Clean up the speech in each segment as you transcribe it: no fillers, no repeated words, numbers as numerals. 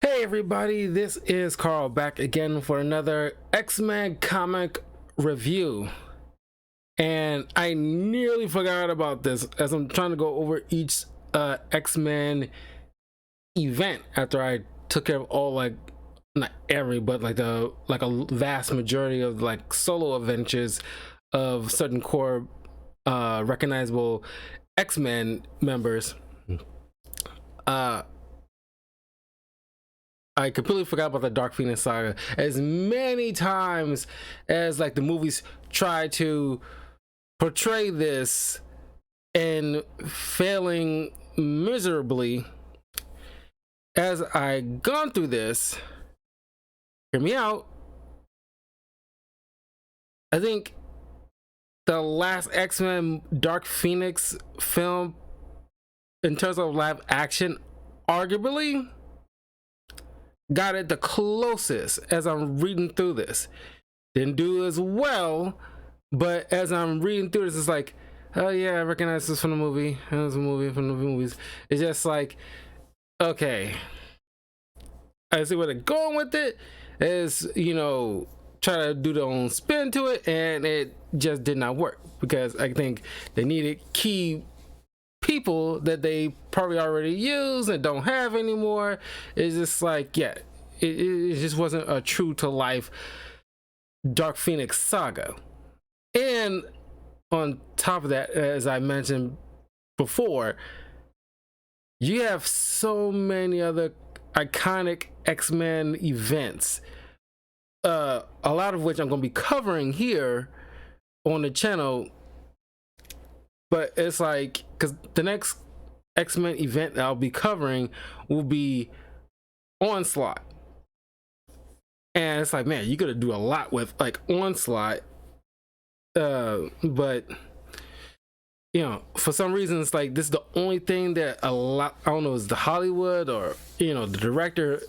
Hey everybody, this is Carl back again for another X-Men comic review. And I nearly forgot about this as I'm trying to go over each X-Men event after I took care of all, like, not every, but like a vast majority of like solo adventures of certain core recognizable X-Men members. I completely forgot about the Dark Phoenix saga. As many times as like the movies try to portray this and failing miserably, as I gone through this, hear me out, I think the last X-Men Dark Phoenix film, in terms of live action, arguably got it the closest. As I'm reading through this, didn't do as well, but as I'm reading through this, it's like, oh yeah, I recognize this from the movie. It was a movie from the movies. It's just like, okay, I see where they're going with it. Is, you know, try to do their own spin to it, and it just did not work because I think they needed key people that they probably already use and don't have anymore. It's just like, yeah, it just wasn't a true to life Dark Phoenix saga. And on top of that, as I mentioned before, you have so many other iconic X-Men events, a lot of which I'm going to be covering here on the channel. But it's like, because the next X-Men event that I'll be covering will be Onslaught. And it's like, man, you gotta do a lot with like Onslaught. But you know, for some reason, it's like this is the only thing that a lot, I don't know, is the Hollywood or, you know, the director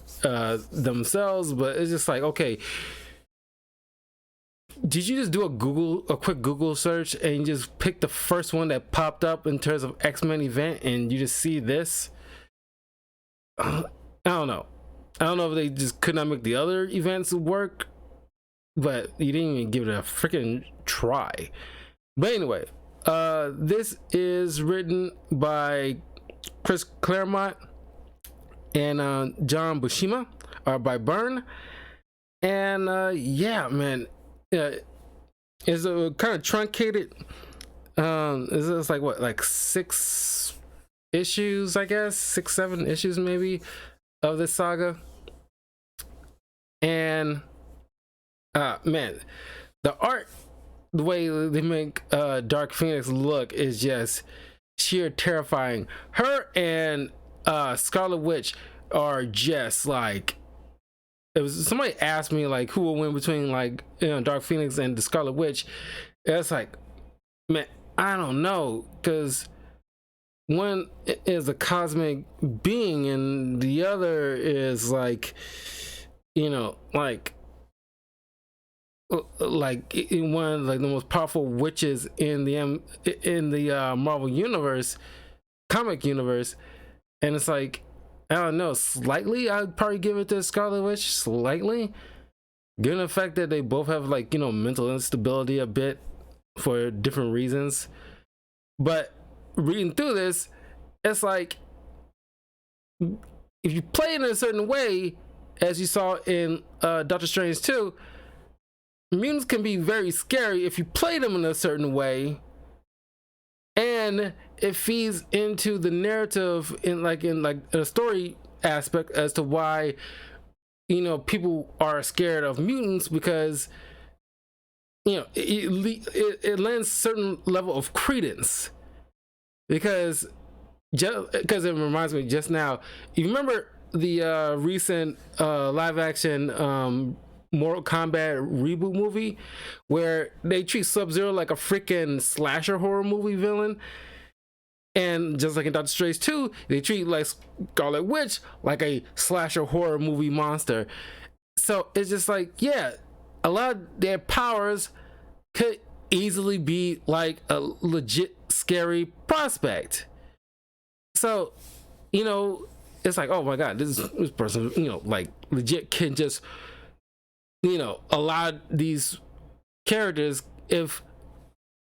themselves, but it's just like, okay, did you just do a quick Google search and just pick the first one that popped up in terms of X-Men event and you just see this? I don't know. I don't know if they just could not make the other events work, but you didn't even give it a freaking try. But anyway, this is written by Chris Claremont and John Buscema, by Byrne. And yeah, man, it's a kind of truncated. It's like what, like 6 issues, I guess, 6-7 issues maybe of this saga. And man, the art, the way they make Dark Phoenix look is just sheer terrifying. Her and Scarlet Witch are just like, it was, somebody asked me like who will win between, like, you know, Dark Phoenix and the Scarlet Witch. It's like, man, I don't know, because one is a cosmic being and the other is like, you know, like one of like the most powerful witches in the Marvel universe, comic universe. And it's like, I don't know, slightly I'd probably give it to Scarlet Witch, slightly, given the fact that they both have, like, you know, mental instability a bit for different reasons. But reading through this, it's like, if you play it in a certain way, as you saw in Doctor Strange 2, mutants can be very scary if you play them in a certain way, and it feeds into the narrative in a story aspect as to why, you know, people are scared of mutants, because, you know, it lends certain level of credence, because it reminds me just now, you remember the recent live action Mortal Kombat reboot movie where they treat Sub-Zero like a freaking slasher horror movie villain? And just like in Doctor Strange 2, they treat like Scarlet Witch like a slasher horror movie monster. So it's just like, yeah, a lot of their powers could easily be like a legit scary prospect. So, you know, it's like, oh my god, this person, like legit can just, allow these characters, if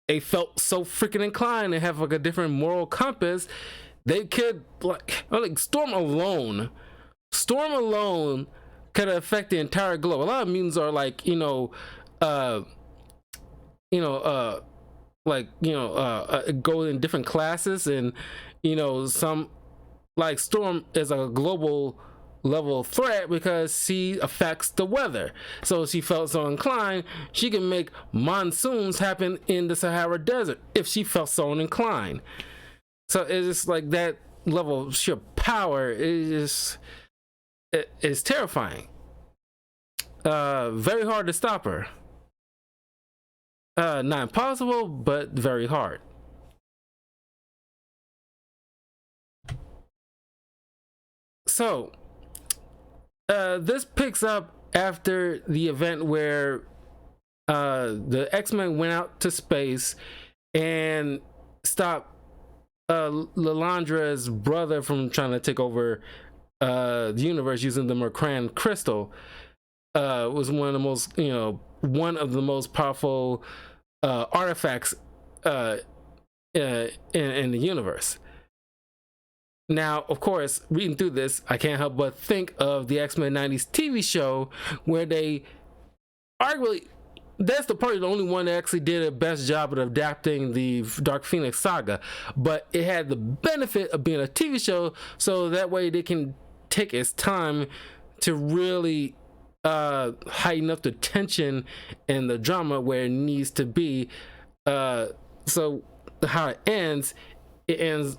they felt so freaking inclined and have like a different moral compass, they could like Storm alone could affect the entire globe. A lot of mutants are like, go in different classes, and some, like Storm is a global level threat because she affects the weather. So she felt so inclined, she can make monsoons happen in the Sahara Desert if she felt so inclined. So it's just like that level of sheer power is terrifying. Very hard to stop her. Not impossible, but very hard. So this picks up after the event where the X-Men went out to space and stopped Lilandra's brother from trying to take over the universe using the Mercran crystal. Was one of the most powerful artifacts in the universe. Now, of course, reading through this, I can't help but think of the X-Men 90s TV show, where they arguably, that's probably the only one that actually did a best job at adapting the Dark Phoenix saga, but it had the benefit of being a TV show, so that way they can take its time to really heighten up the tension and the drama where it needs to be. So how it ends in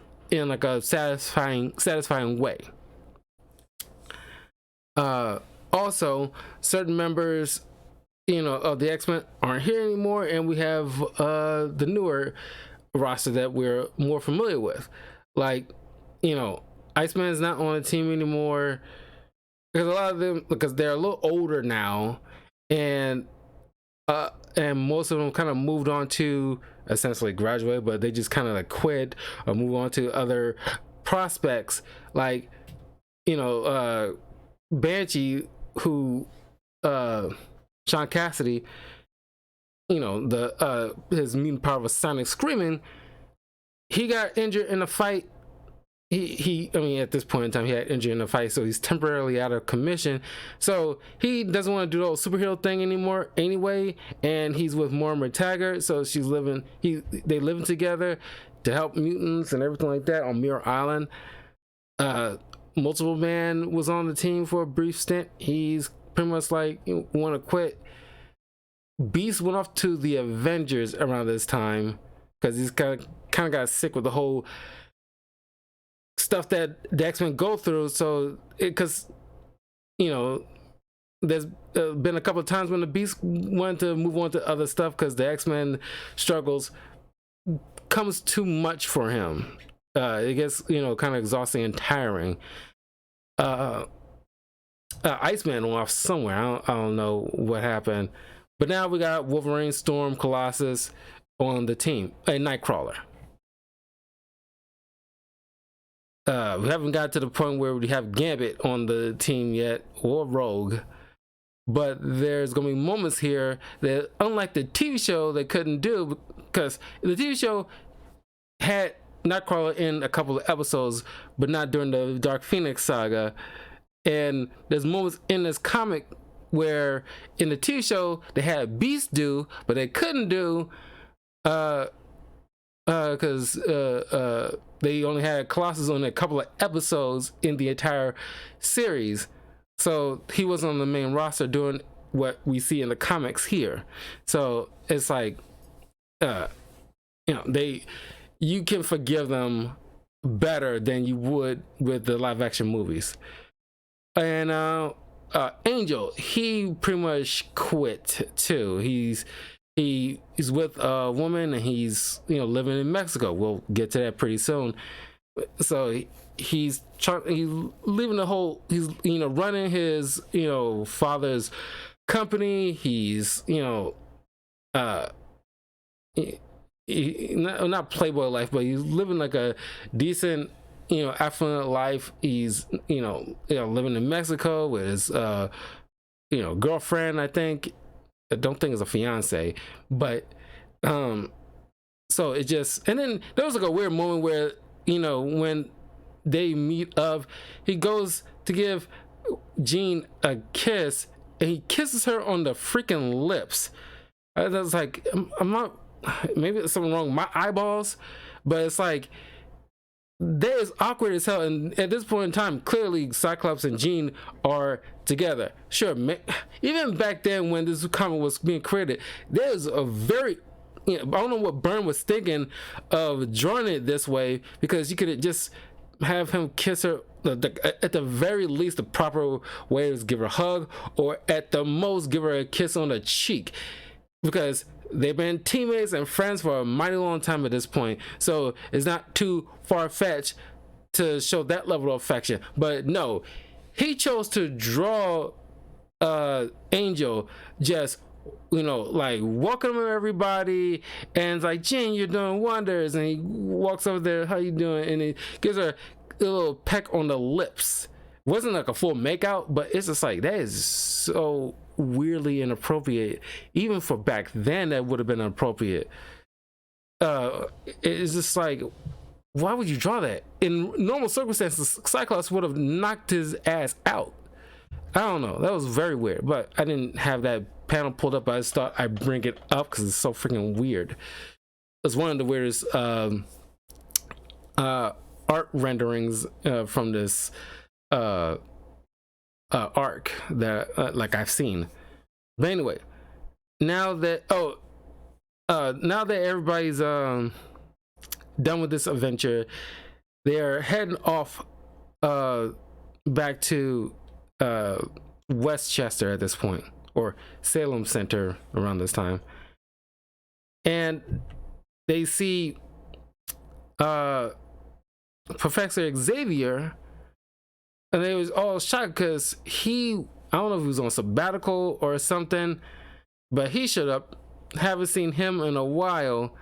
like a satisfying way. Also, certain members, of the X-Men aren't here anymore, and we have the newer roster that we're more familiar with. Like, Iceman is not on the team anymore because a lot of them, because they're a little older now, and most of them kind of moved on to essentially graduate, but they just kind of like quit or move on to other prospects, like Banshee, who Sean Cassidy, his mutant power was sonic screaming. He got injured in a fight. I mean, at this point in time, he had injury in a fight, so he's temporarily out of commission. So he doesn't want to do the whole superhero thing anymore anyway, and he's with Mortimer Taggart, so they living together to help mutants and everything like that on Mirror Island. Multiple Man was on the team for a brief stint. He's pretty much like, want to quit. Beast went off to the Avengers around this time because he's kind of got sick with the whole stuff that the X-Men go through. So because there's been a couple of times when the Beast wanted to move on to other stuff because the X-Men struggles comes too much for him. It gets kind of exhausting and tiring. Iceman went off somewhere. I don't know what happened, but now we got Wolverine, Storm, Colossus on the team, and Nightcrawler. We haven't got to the point where we have Gambit on the team yet, or Rogue, but there's gonna be moments here that, unlike the TV show, they couldn't do, because the TV show had Nightcrawler in a couple of episodes, but not during the Dark Phoenix saga. And there's moments in this comic where in the TV show they had Beast do, but they couldn't do because they only had Colossus on a couple of episodes in the entire series, so he was on the main roster doing what we see in the comics here. So it's like you can forgive them better than you would with the live action movies. And Angel, he pretty much quit too. He's with a woman, and he's living in Mexico. We'll get to that pretty soon. So he's leaving the whole. He's running his father's company. He's not Playboy life, but he's living like a decent affluent life. He's living in Mexico with his girlfriend. I don't think it's a fiance, but so it just, and then there was like a weird moment where when they meet up, he goes to give Jean a kiss and he kisses her on the freaking lips. I was like, I'm not, maybe there's something wrong with my eyeballs, but it's like, that is awkward as hell. And at this point in time, clearly Cyclops and Jean are together. Sure, even back then when this comic was being created, there's a very, I don't know what Byrne was thinking of drawing it this way, because you could just have him kiss her. At the very least, the proper way is give her a hug, or at the most give her a kiss on the cheek, because they've been teammates and friends for a mighty long time at this point, so it's not too far-fetched to show that level of affection. But no, he chose to draw Angel just like welcoming everybody, and it's like, Jean, you're doing wonders, and he walks over there, how you doing, and he gives her a little peck on the lips. It wasn't like a full makeout, but it's just like, that is so weirdly inappropriate. Even for back then, that would have been inappropriate. It's just like, why would you draw that? In normal circumstances, Cyclops would have knocked his ass out. I don't know, that was very weird, but I didn't have that panel pulled up. I just thought I'd bring it up because it's so freaking weird. It's one of the weirdest art renderings from this arc that like I've seen. But anyway, now that everybody's done with this adventure, they're heading off back to Westchester at this point, or Salem Center around this time, and they see Professor Xavier. And they was all shocked because I don't know if he was on sabbatical or something, but he showed up. Haven't seen him in a while.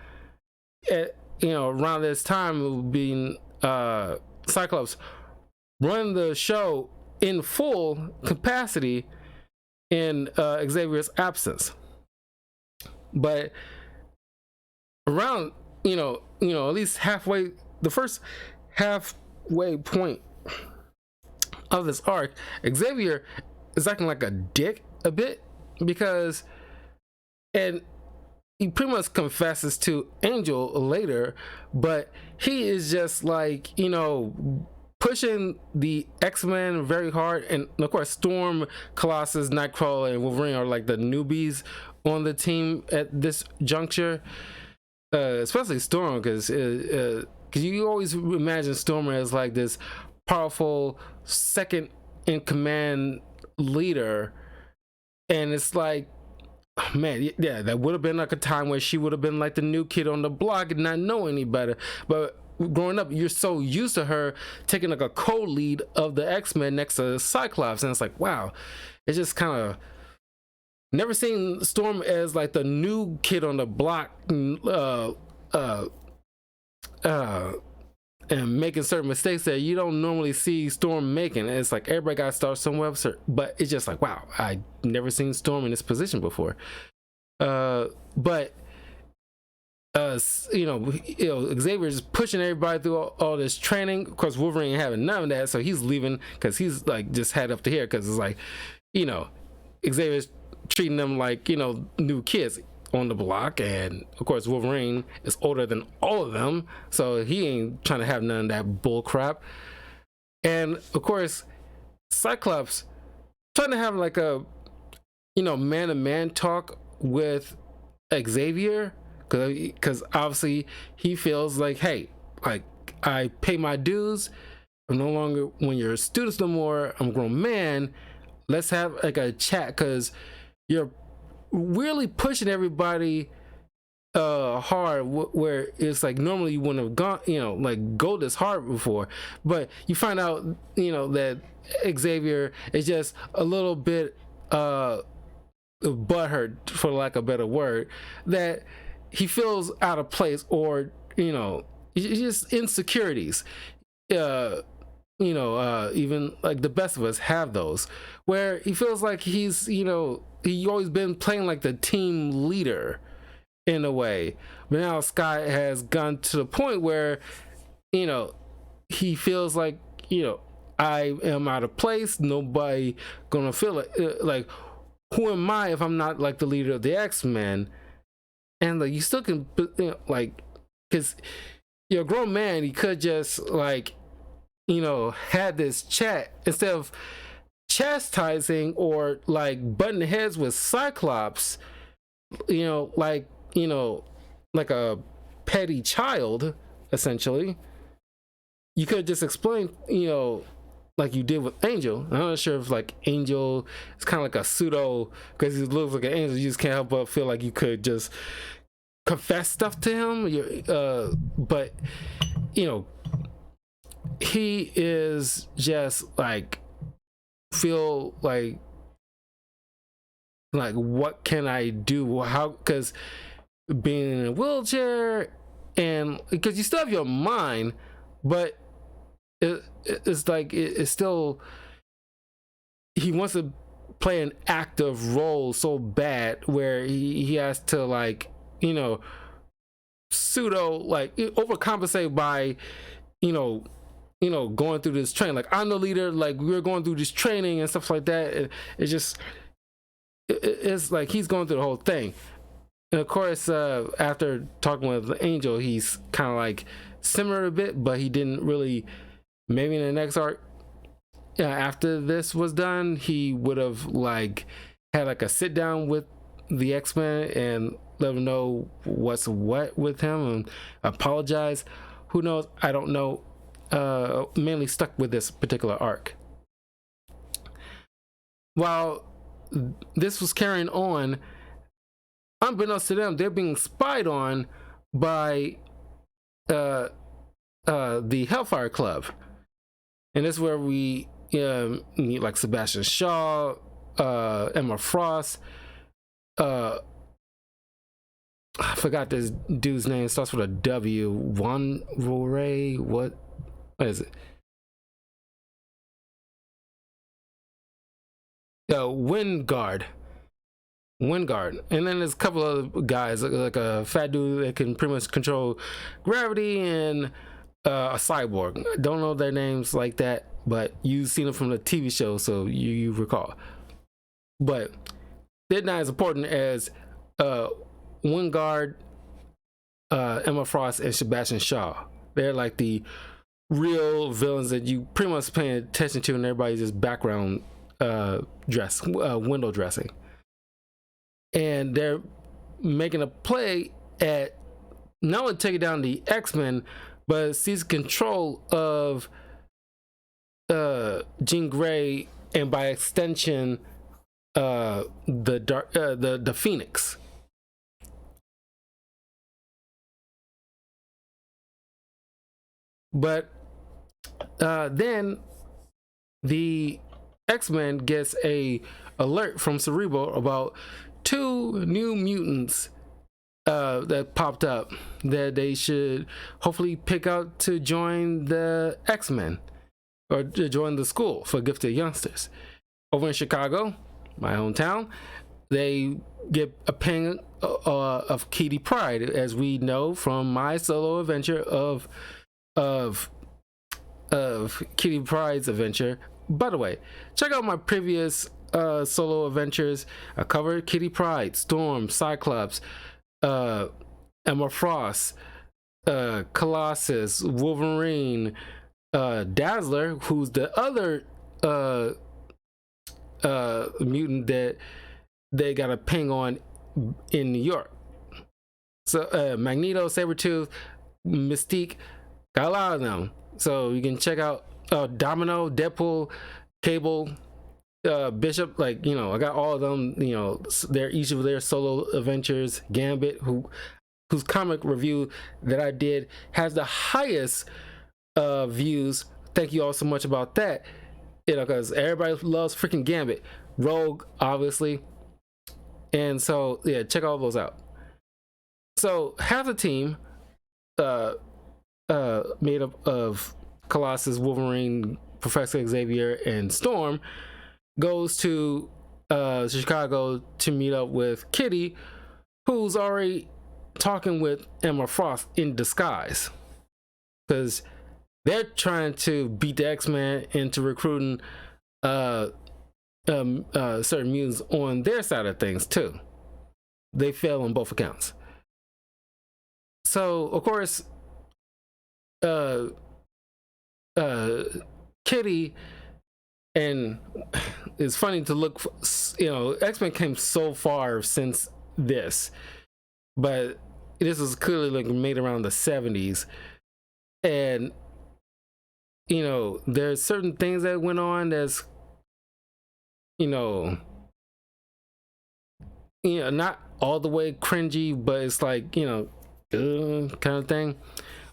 Around this time, being Cyclops running the show in full capacity in Xavier's absence. But around at least halfway, the first halfway point of this arc, Xavier is acting like a dick a bit, because, and he pretty much confesses to Angel later, but he is just like, pushing the X-Men very hard. And of course, Storm, Colossus, Nightcrawler, and Wolverine are like the newbies on the team at this juncture, especially Storm, because you always imagine Storm as like this powerful second in command leader, and it's like, man, yeah, that would have been like a time where she would have been like the new kid on the block and not know any better. But growing up, you're so used to her taking like a co-lead of the X-Men next to Cyclops, and it's like, wow, it's just kind of never seen Storm as like the new kid on the block, and making certain mistakes that you don't normally see Storm making. And it's like, everybody got to start somewhere, but it's just like, wow, I never seen Storm in this position before. But Xavier's pushing everybody through all this training. Of course, Wolverine ain't having none of that, so he's leaving because he's like just head up to here, because it's like, Xavier's treating them like new kids on the block, and of course Wolverine is older than all of them, so he ain't trying to have none of that bull crap. And of course Cyclops trying to have like a man-to-man talk with Xavier, because obviously he feels like, hey, like, I pay my dues, I'm no longer when you're students no more, I'm a grown man, let's have like a chat, because you're really pushing everybody hard, where it's like normally you wouldn't have gone like go this hard before. But you find out that Xavier is just a little bit butthurt, for lack of a better word, that he feels out of place, or just insecurities. uh even like the best of us have those, where he feels like he always been playing like the team leader in a way. But now Scott has gone to the point where you know he feels like I am out of place. Nobody gonna feel it. Like, who am I if I'm not like the leader of the X-Men? And like, you still can, like, because you're a grown man, he could just like had this chat instead of chastising or like butting heads with Cyclops, like like a petty child, essentially. You could just explain, like you did with Angel. I'm not sure if like Angel is kind of like a pseudo, because he looks like an angel. You just can't help but feel like you could just confess stuff to him. But he is just like feel like what can I do? How? Because being in a wheelchair, and because you still have your mind, but it's like it's still, he wants to play an active role so bad where he has to like pseudo like overcompensate by going through this training. Like, I'm the leader, like we're going through this training and stuff like that. It's just it's like he's going through the whole thing. And of course, after talking with Angel, he's kind of like simmered a bit, but he didn't really. Maybe in the next arc, after this was done, he would have like had like a sit down with the X-Men and let him know what's what with him and apologize. Who knows? I don't know. Mainly stuck with this particular arc. While this was carrying on, unbeknownst to them, they're being spied on by the Hellfire Club. And this is where we meet like Sebastian Shaw, Emma Frost. I forgot this dude's name. It starts with a W. Juan Roray. What is it? Wingard. And then there's a couple of guys, like a fat dude that can pretty much control gravity, and a cyborg. Don't know their names like that, but you've seen them from the TV show, so you recall. But they're not as important as Wingard, Emma Frost, and Sebastian Shaw. They're like the real villains that you pretty much paying attention to, and everybody's just background window dressing. And they're making a play at not only taking down the X-Men, but seizing control of Jean Grey, and by extension the Phoenix. But then the X-Men gets a alert from Cerebro about 2 new mutants that popped up that they should hopefully pick out to join the X-Men, or to join the school for gifted youngsters. Over in Chicago, my hometown, they get a ping of Kitty Pryde, as we know from my solo adventure of Kitty Pryde's adventure. By the way, check out my previous solo adventures. I covered Kitty Pryde, Storm, Cyclops, Emma Frost, Colossus, Wolverine, Dazzler, who's the other mutant that they got a ping on in New York. So Magneto, Sabretooth, Mystique, got a lot of them. So you can check out Domino, Deadpool, Cable, Bishop. Like, I got all of them. They're each of their solo adventures. Gambit, whose comic review that I did has the highest views. Thank you all so much about that. Because everybody loves freaking Gambit. Rogue, obviously. And so yeah, check all those out. So half the team made up of Colossus, Wolverine, Professor Xavier, and Storm goes to Chicago to meet up with Kitty, who's already talking with Emma Frost in disguise, because they're trying to beat the X-Men into recruiting certain mutants on their side of things too. They fail on both accounts. So of course, Kitty, and it's funny to look for, X-Men came so far since this, but this was clearly like made around the 70s, and there's certain things that went on that's not all the way cringy, but it's like kind of thing,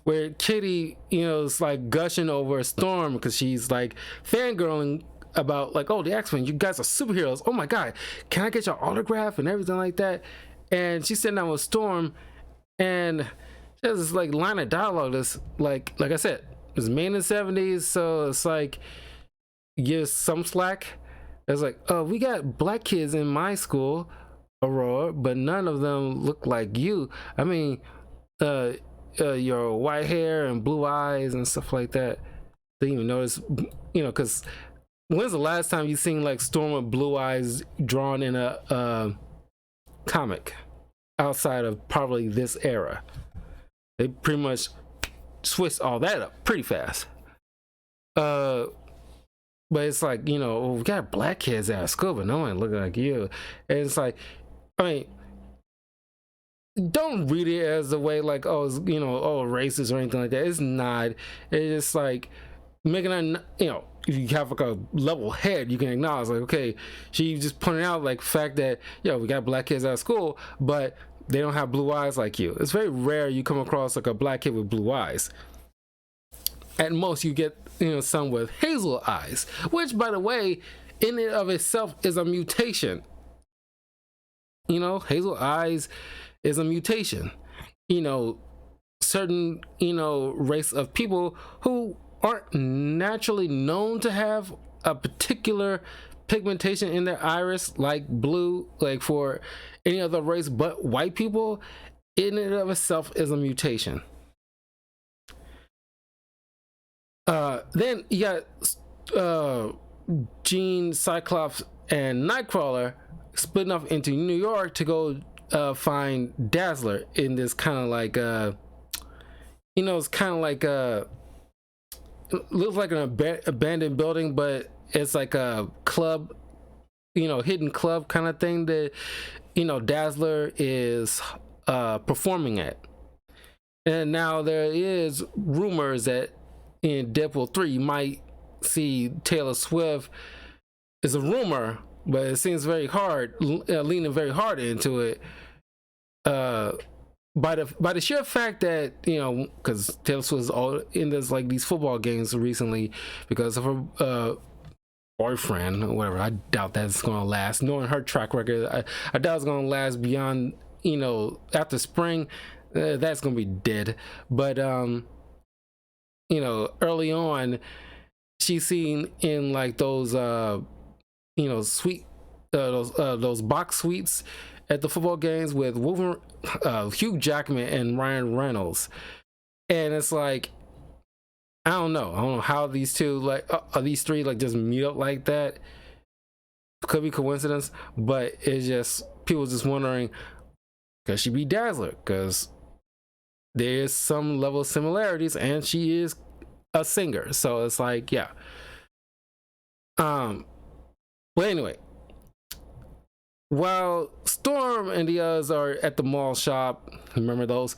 where Kitty is like gushing over Storm because she's like fangirling about like, oh, the X-Men, you guys are superheroes, oh my god, can I get your autograph and everything like that. And she's sitting down with Storm, and there's this like line of dialogue that's like I said, it was made in the 70s, so it's like give some slack. It's like, oh, we got black kids in my school, Aurora, but none of them look like you. I mean, your white hair and blue eyes and stuff like that. Didn't even notice, because when's the last time you seen like Storm with blue eyes drawn in a comic outside of probably this era? They pretty much switched all that up pretty fast. But it's like, we got black kids at school, but no one look like you. And it's like, I mean, don't read it as a way like, oh, it's, racist or anything like that. It's not. It's just like making a, if you have like a level head, you can acknowledge like, okay, she just pointed out like the fact that, we got black kids at school, but they don't have blue eyes like you. It's very rare you come across like a black kid with blue eyes. At most, you get some with hazel eyes, which, by the way, in and of itself is a mutation. Hazel eyes is a mutation. Certain race of people who aren't naturally known to have a particular pigmentation in their iris, like blue, like for any other race but white people, in and of itself is a mutation. Then you got Jean, Cyclops, and Nightcrawler splitting off into New York to go find Dazzler in this kind of like it's kind of like looks like an abandoned building, but it's like a club, hidden club kind of thing that Dazzler is performing at. And now there is rumors that in Deadpool 3 you might see Taylor Swift. Is a rumor, but it seems very hard, leaning very hard into it, by the sheer fact that because Taylor Swift is all in this like these football games recently because of her boyfriend or whatever. I doubt that's gonna last. Knowing her track record, I doubt it's gonna last beyond after spring. That's gonna be dead. But early on, she's seen in like those suite, those box suites at the football games with Wolverine, Hugh Jackman and Ryan Reynolds, and it's like I don't know how these two these three like just meet up like that. Could be coincidence, but it's just people just wondering, could she be Dazzler? Because there's some level of similarities, and she is a singer, so it's like yeah. But anyway, while Storm and the others are at the mall shop, remember those?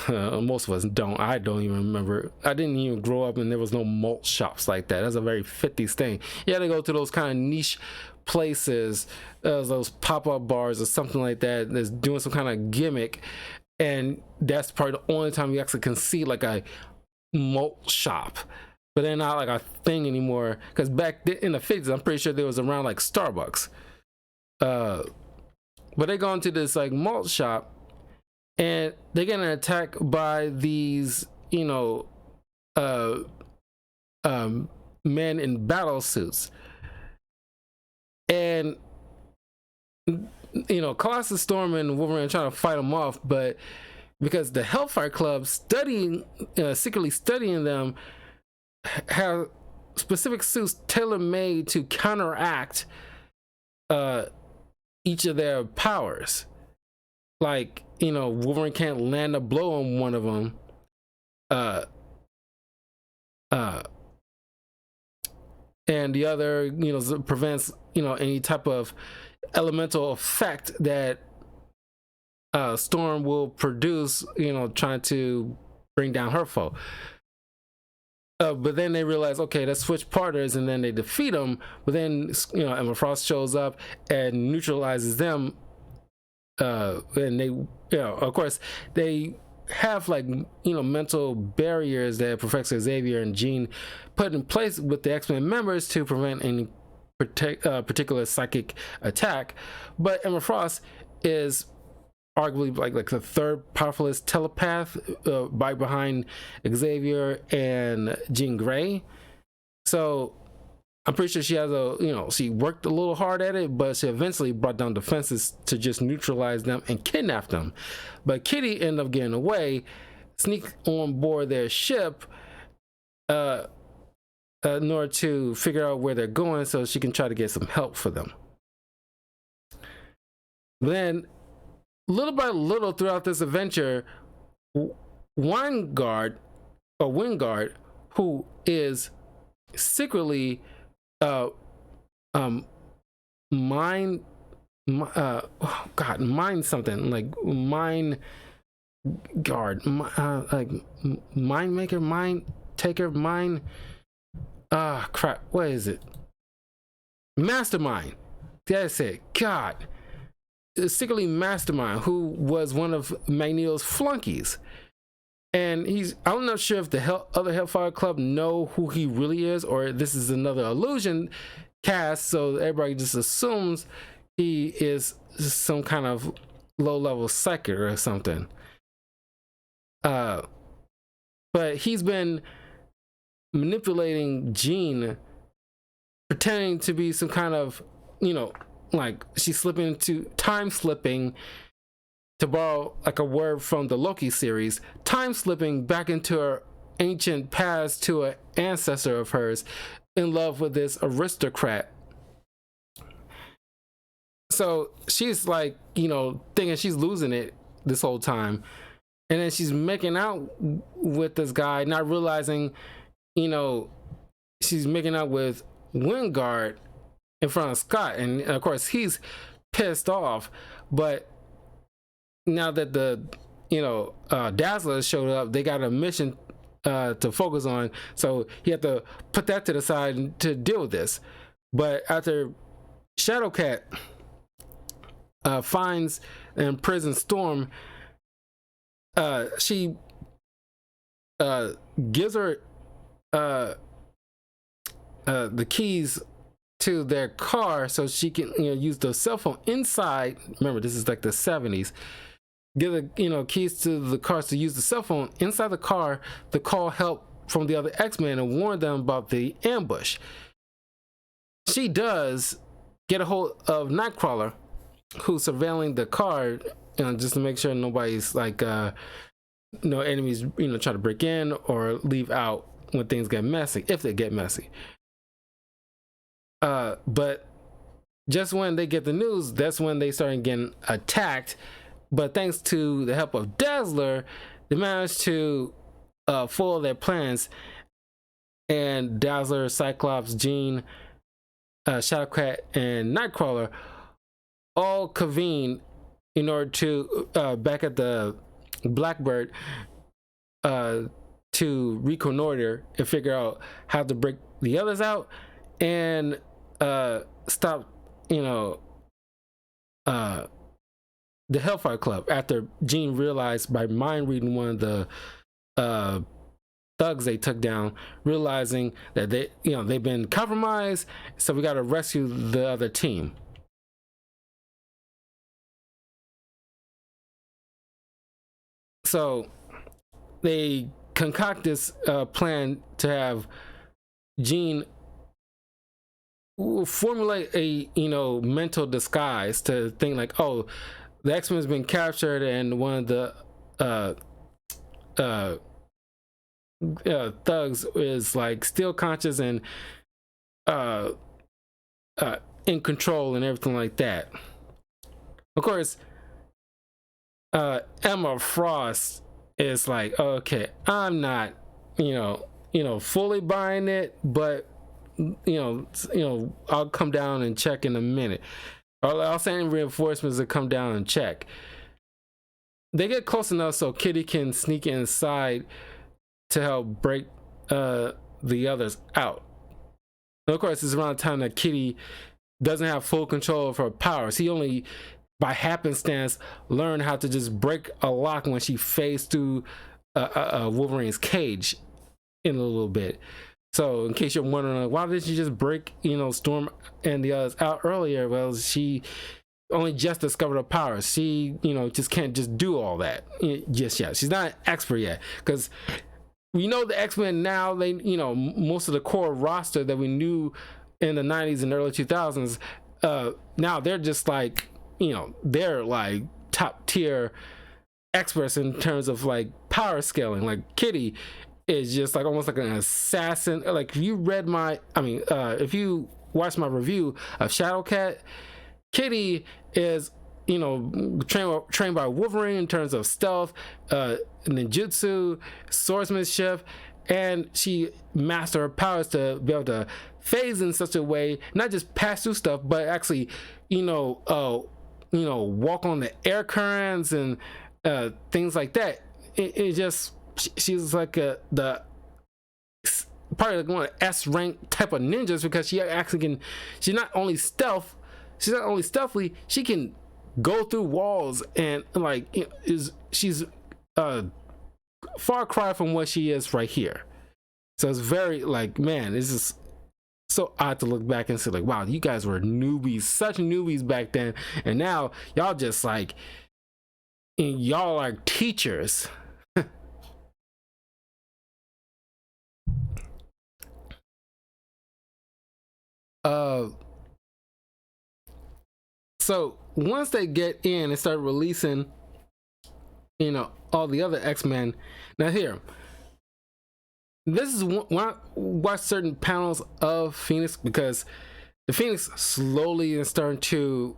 Most of us don't. I don't even remember. I didn't even grow up and there was no malt shops like that. That's a very 50s thing. You had to go to those kind of niche places, those pop-up bars or something like that that's doing some kind of gimmick, and that's probably the only time you actually can see like a malt shop. But they're not like a thing anymore, because back in the 50s I'm pretty sure there was around like Starbucks. But they go into this like malt shop and they're getting attacked by these um, men in battle suits, and Colossus, Storm, and Wolverine are trying to fight them off, but because the Hellfire Club secretly studying them, have specific suits tailor made to counteract each of their powers. Like, Wolverine can't land a blow on one of them. And the other, prevents, any type of elemental effect that Storm will produce, trying to bring down her foe. But then they realize, okay, let's switch partners, and then they defeat them. But then, Emma Frost shows up and neutralizes them. And they, of course, they have mental barriers that Professor Xavier and Jean put in place with the X-Men members to prevent any particular psychic attack. But Emma Frost is arguably like the third powerfulest telepath, right behind Xavier and Jean Grey. So I'm pretty sure she has she worked a little hard at it, but she eventually brought down defenses to just neutralize them and kidnap them. But Kitty ended up getting away, sneak on board their ship in order to figure out where they're going so she can try to get some help for them. Then, little by little throughout this adventure, Wingard, who is secretly mind something like mind guard, like mind maker, mind taker, mind crap, what is it? Mastermind. That's it. God. Secretly Mastermind, who was one of Magneto's flunkies. And I'm not sure if the other Hellfire Club know who he really is, or this is another illusion cast, so everybody just assumes he is some kind of low-level psychic or something. But he's been manipulating Jean, pretending to be some kind of, like she's time slipping, to borrow like a word from the Loki series, time slipping back into her ancient past to an ancestor of hers in love with this aristocrat. So she's like, thinking she's losing it this whole time. And then she's making out with this guy, not realizing, she's making out with Wingard in front of Scott. And of course, he's pissed off. But now that the, Dazzler showed up, they got a mission to focus on. So he had to put that to the side to deal with this. But after Shadowcat finds and imprisons Storm, she gives her the keys to their car so she can use the cell phone inside. Remember, this is like the 70s. Give the keys to the cars to use the cell phone inside the car to call help from the other X-Men and warn them about the ambush. She does get a hold of Nightcrawler, who's surveilling the car, just to make sure nobody's like no enemies try to break in or leave out when things get messy, if they get messy. But just when they get the news, that's when they start getting attacked. But thanks to the help of Dazzler, they managed to foil their plans. And Dazzler, Cyclops, Jean, Shadowcat, and Nightcrawler all convene in order to back at the Blackbird to reconnoiter and figure out how to break the others out and stop, the Hellfire Club, after Jean realized by mind reading one of the thugs they took down, realizing that they've been compromised, so we got to rescue the other team. So they concoct this plan to have Jean formulate a mental disguise to think like, oh, the X-Men's been captured and one of the uh uh thugs is like still conscious and uh in control and everything like that. Of course, Emma Frost is like, okay, I'm not fully buying it, but I'll come down and check in a minute. I'll send reinforcements to come down and check. They get close enough so Kitty can sneak inside to help break the others out. And of course, it's around the time that Kitty doesn't have full control of her powers. He only, by happenstance, learned how to just break a lock when she phased through Wolverine's cage in a little bit. So, in case you're wondering, why didn't she just break, Storm and the others out earlier? Well, she only just discovered her powers. She, just can't just do all that just yet. She's not an expert yet, because we know the X-Men now. They, most of the core roster that we knew in the 90s and early 2000s, now they're just like, they're like top tier experts in terms of like power scaling. Like Kitty is just like almost like an assassin. Like if you read if you watch my review of Shadowcat, Kitty is trained by Wolverine in terms of stealth, ninjutsu, swordsmanship, and she mastered her powers to be able to phase in such a way, not just pass through stuff, but actually walk on the air currents and things like that. It just, she's like the probably like one of the S rank type of ninjas, because she actually can, she's not only stealthy, she can go through walls, and like she's far cry from what she is right here. So it's very like, man, this is so odd to look back and say like, wow, you guys were newbies, such newbies back then, and now y'all just like, y'all are teachers. So once they get in and start releasing, all the other X-Men. Now here, this is when I watch certain panels of Phoenix, because the Phoenix slowly is starting to,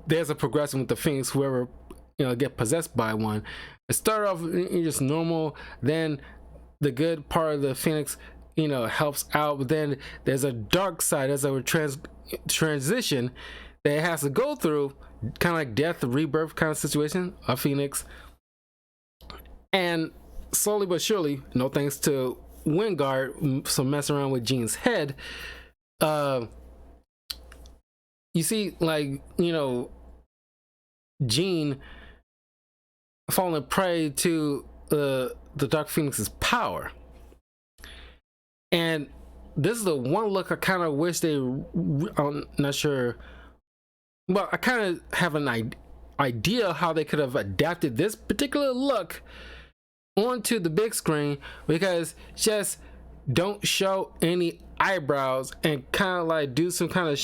there's a progression with the Phoenix, whoever, get possessed by one. It started off just normal, then the good part of the Phoenix, helps out, but then there's a dark side, as a transition that it has to go through, kind of like death, rebirth kind of situation of Phoenix. And slowly but surely, no thanks to Wingard, some messing around with Jean's head, you see, like, Jean falling prey to the Dark Phoenix's power. And this is the one look I kind of wish they, I'm not sure, well, I kind of have an idea how they could have adapted this particular look onto the big screen, because just don't show any eyebrows and kind of like do some kind of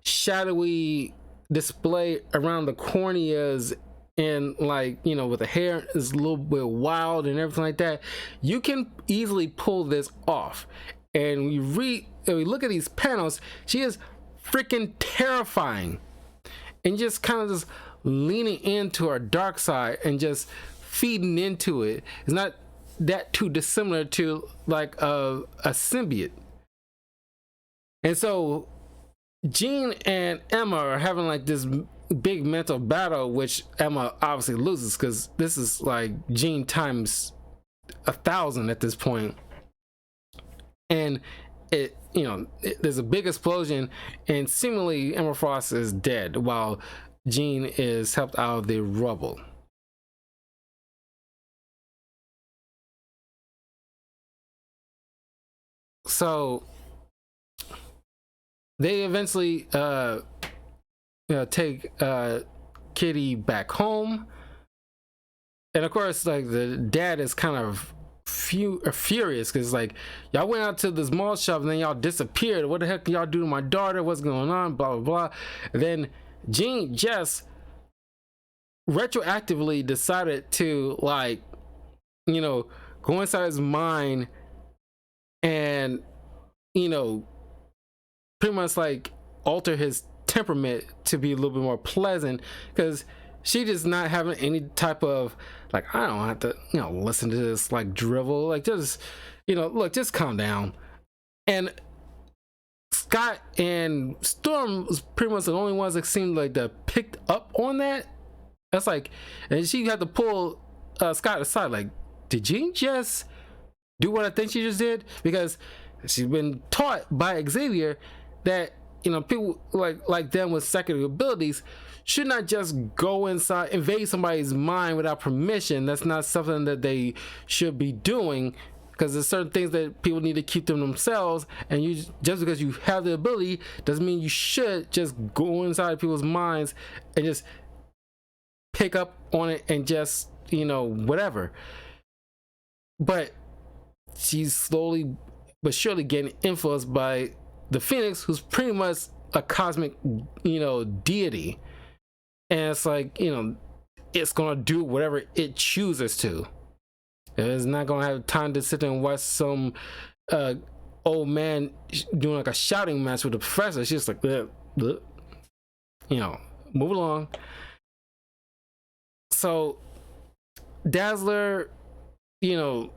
shadowy display around the corneas, and like, with the hair is a little bit wild and everything like that. You can easily pull this off. And we look at these panels, she is freaking terrifying, and just kind of just leaning into her dark side and just feeding into it. It's not that too dissimilar to like a symbiote. And so Jean and Emma are having like this big mental battle, which Emma obviously loses, because this is like Jean times 1,000 at this point. And there's a big explosion, and seemingly Emma Frost is dead while Jean is helped out of the rubble. So they eventually take Kitty back home, and of course, like, the dad is kind of furious because like y'all went out to this mall shop and then y'all disappeared. What the heck y'all do to my daughter? What's going on? Blah blah blah. And then Jean just retroactively decided to like, you know, go inside his mind and, you know, pretty much like alter his temperament to be a little bit more pleasant, because she just not having any type of like, I don't have to, you know, listen to this like drivel, like just, you know, look, just calm down. And Scott and Storm was pretty much the only ones that seemed like that picked up on that. That's like, and she had to pull Scott aside, like, did Jean just do what I think she just did? Because she's been taught by Xavier that, you know, people like them with psychic abilities should not just go inside, invade somebody's mind without permission. That's not something that they should be doing, because there's certain things that people need to keep to themselves, and you just because you have the ability doesn't mean you should just go inside people's minds and just pick up on it and just, you know, whatever. But she's slowly but surely getting influenced by the Phoenix, who's pretty much a cosmic, you know, deity. And it's like, you know, it's gonna do whatever it chooses to. It's not gonna have time to sit there and watch some old man doing like a shouting match with the professor. She's just like, bleh, bleh. You know, move along. So Dazzler, you know,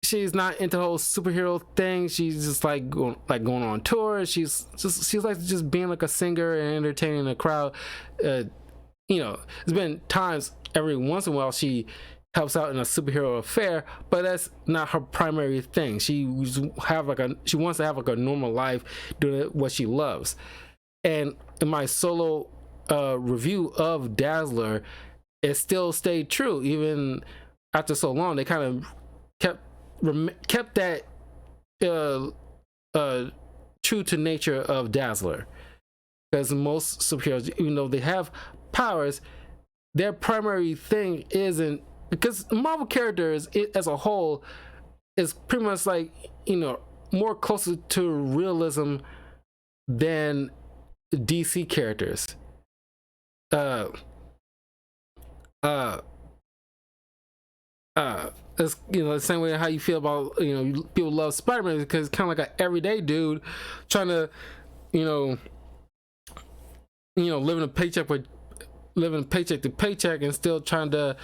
she's not into the whole superhero thing. She's just like going on tour. She's like just being like a singer and entertaining the crowd. You know, there's been times every once in a while she helps out in a superhero affair, but that's not her primary thing. She wants to have like a normal life, doing what she loves. And in my solo review of Dazzler, it still stayed true even after so long. They kind of kept that true to nature of Dazzler, because most superheroes, even though they have powers, their primary thing isn't, because Marvel characters as a whole is pretty much like, you know, more closer to realism than DC characters. It's, you know, the same way how you feel about, you know, people love Spider-Man, because it's kind of like an everyday dude trying to, you know, living paycheck to paycheck and still trying to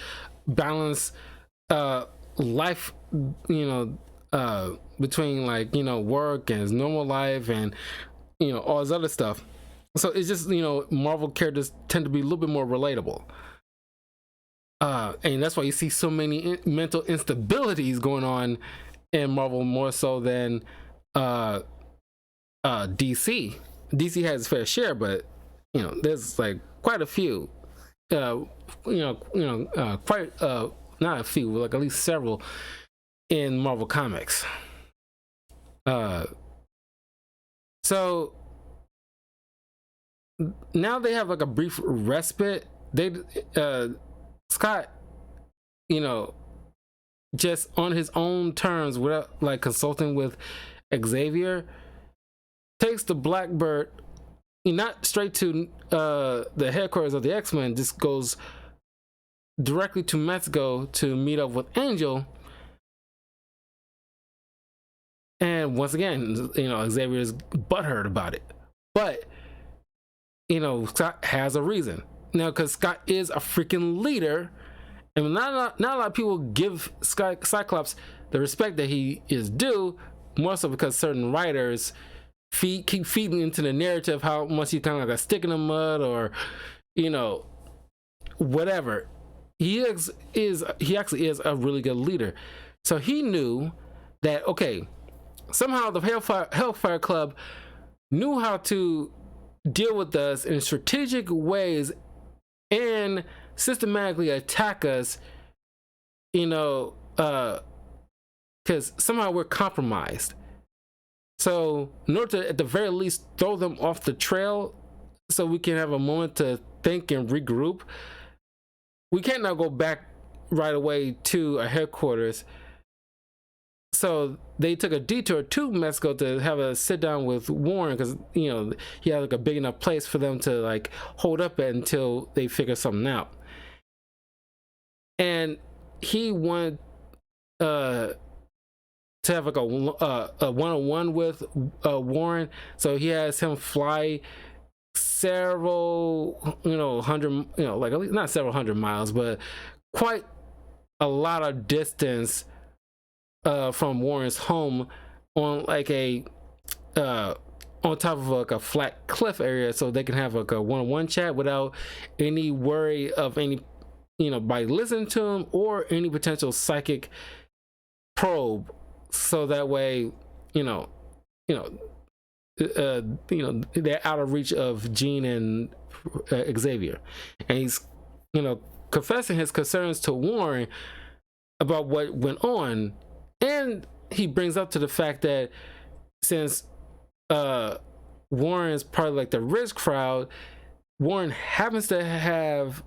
balance life, you know, between like, you know, work and his normal life and, you know, all this other stuff. So it's just, you know, Marvel characters tend to be a little bit more relatable. And that's why you see so many mental instabilities going on in Marvel, more so than DC. DC has its fair share, but, you know, there's like quite a few. Quite not a few, but like at least several in Marvel Comics. So now they have like a brief respite. They Scott, you know, just on his own terms, without like consulting with Xavier, takes the Blackbird not straight to the headquarters of the X-Men, just goes directly to Mexico to meet up with Angel. And once again, you know, Xavier is butthurt about it, but, you know, Scott has a reason now, because Scott is a freaking leader, and not a lot of people give Cyclops the respect that he is due, more so because certain writers keep feeding into the narrative how much he's kind of like a stick in the mud, or, you know, whatever. He actually is a really good leader. So he knew that, okay, somehow the Hellfire Club knew how to deal with us in strategic ways and systematically attack us, you know, because somehow we're compromised. So in order to, at the very least, throw them off the trail so we can have a moment to think and regroup, we can't now go back right away to our headquarters. So they took a detour to Mexico to have a sit down with Warren, because he had like a big enough place for them to like hold up at until they figure something out. And he wanted to have like a one-on-one with Warren, so he has him fly several hundred, like at least not several hundred miles, but quite a lot of distance from Warren's home on like a on top of like a flat cliff area, so they can have like a one-on-one chat without any worry of any by listening to him or any potential psychic probe. So that way they're out of reach of Jean and Xavier. And he's confessing his concerns to Warren about what went on, and he brings up to the fact that since Warren is part of like the rich crowd, Warren happens to have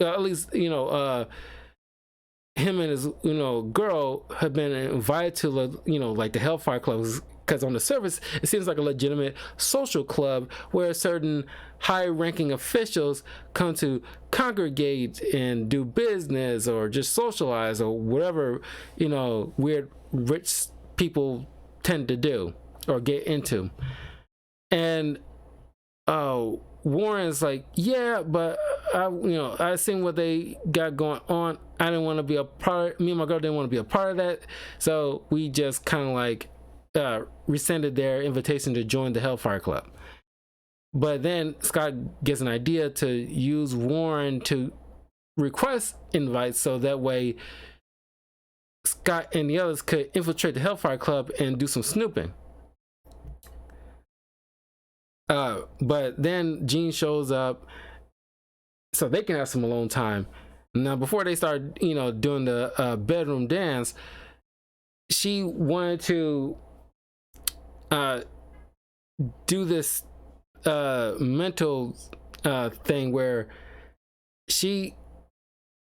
at least him and his girl have been invited to like the Hellfire Club, because on the surface it seems like a legitimate social club where certain high-ranking officials come to congregate and do business or just socialize or whatever weird rich people tend to do or get into. And Warren's like, yeah, but I seen what they got going on. I didn't want to be a part. Me and my girl didn't want to be a part of that, so we just kind of like rescinded their invitation to join the Hellfire Club. But then Scott gets an idea to use Warren to request invites, so that way Scott and the others could infiltrate the Hellfire Club and do some snooping. But then Jean shows up so they can have some alone time. Now, before they start, doing the bedroom dance, she wanted to do this mental thing where she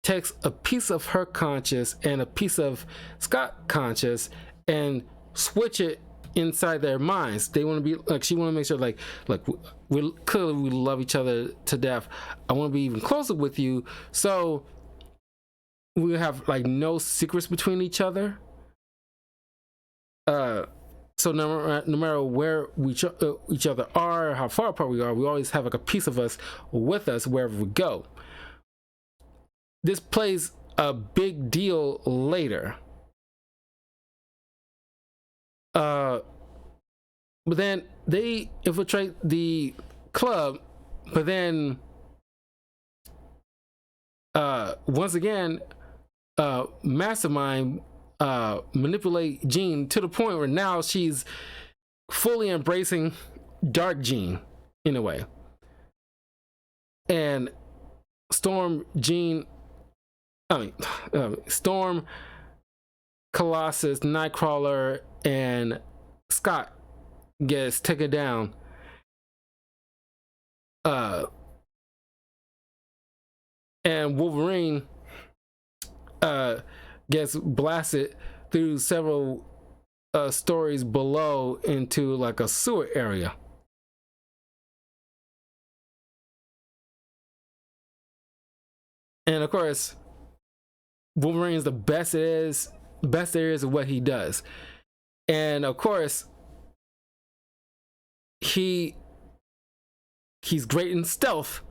takes a piece of her conscious and a piece of Scott conscious and switch it inside their minds. They want to be like, she want to make sure like we clearly we love each other to death. I want to be even closer with you, so we have like no secrets between each other. So no matter where each other are, how far apart we are, we always have like a piece of us with us wherever we go. This plays a big deal later. But then they infiltrate the club, but then once again Mastermind manipulate Jean to the point where now she's fully embracing Dark Jean in a way. And Storm, Colossus, Nightcrawler, and Scott gets taken down. And Wolverine gets blasted through several stories below into like a sewer area. And of course, Wolverine is the best there is of what he does. And of course, he's great in stealth.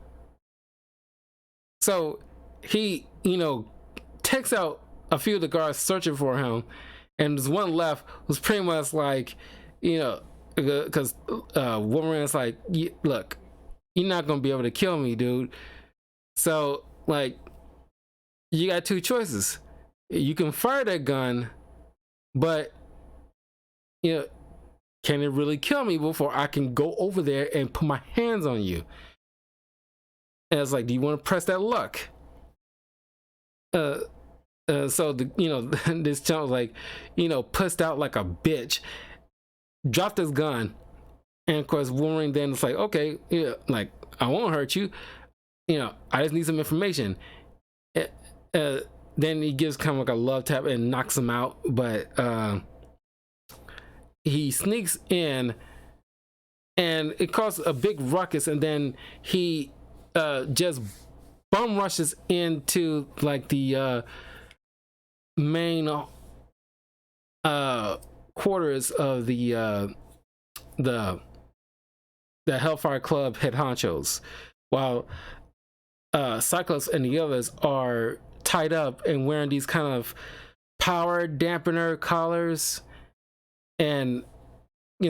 So he, takes out a few of the guards searching for him, and there's one left who's pretty much like, because Wolverine's like, look, you're not gonna be able to kill me, dude. So like, you got two choices. You can fire that gun, but can it really kill me before I can go over there and put my hands on you? And it's like, do you want to press that luck? So this chump was like, pussed out like a bitch, dropped his gun, and of course Wolverine then it's like, okay, yeah, like I won't hurt you, I just need some information. Then he gives kind of like a love tap and knocks him out, but he sneaks in, and it causes a big ruckus, and then he just bum rushes into like the main quarters of the Hellfire Club head honchos, while Cyclops and the others are tied up and wearing these kind of power dampener collars, and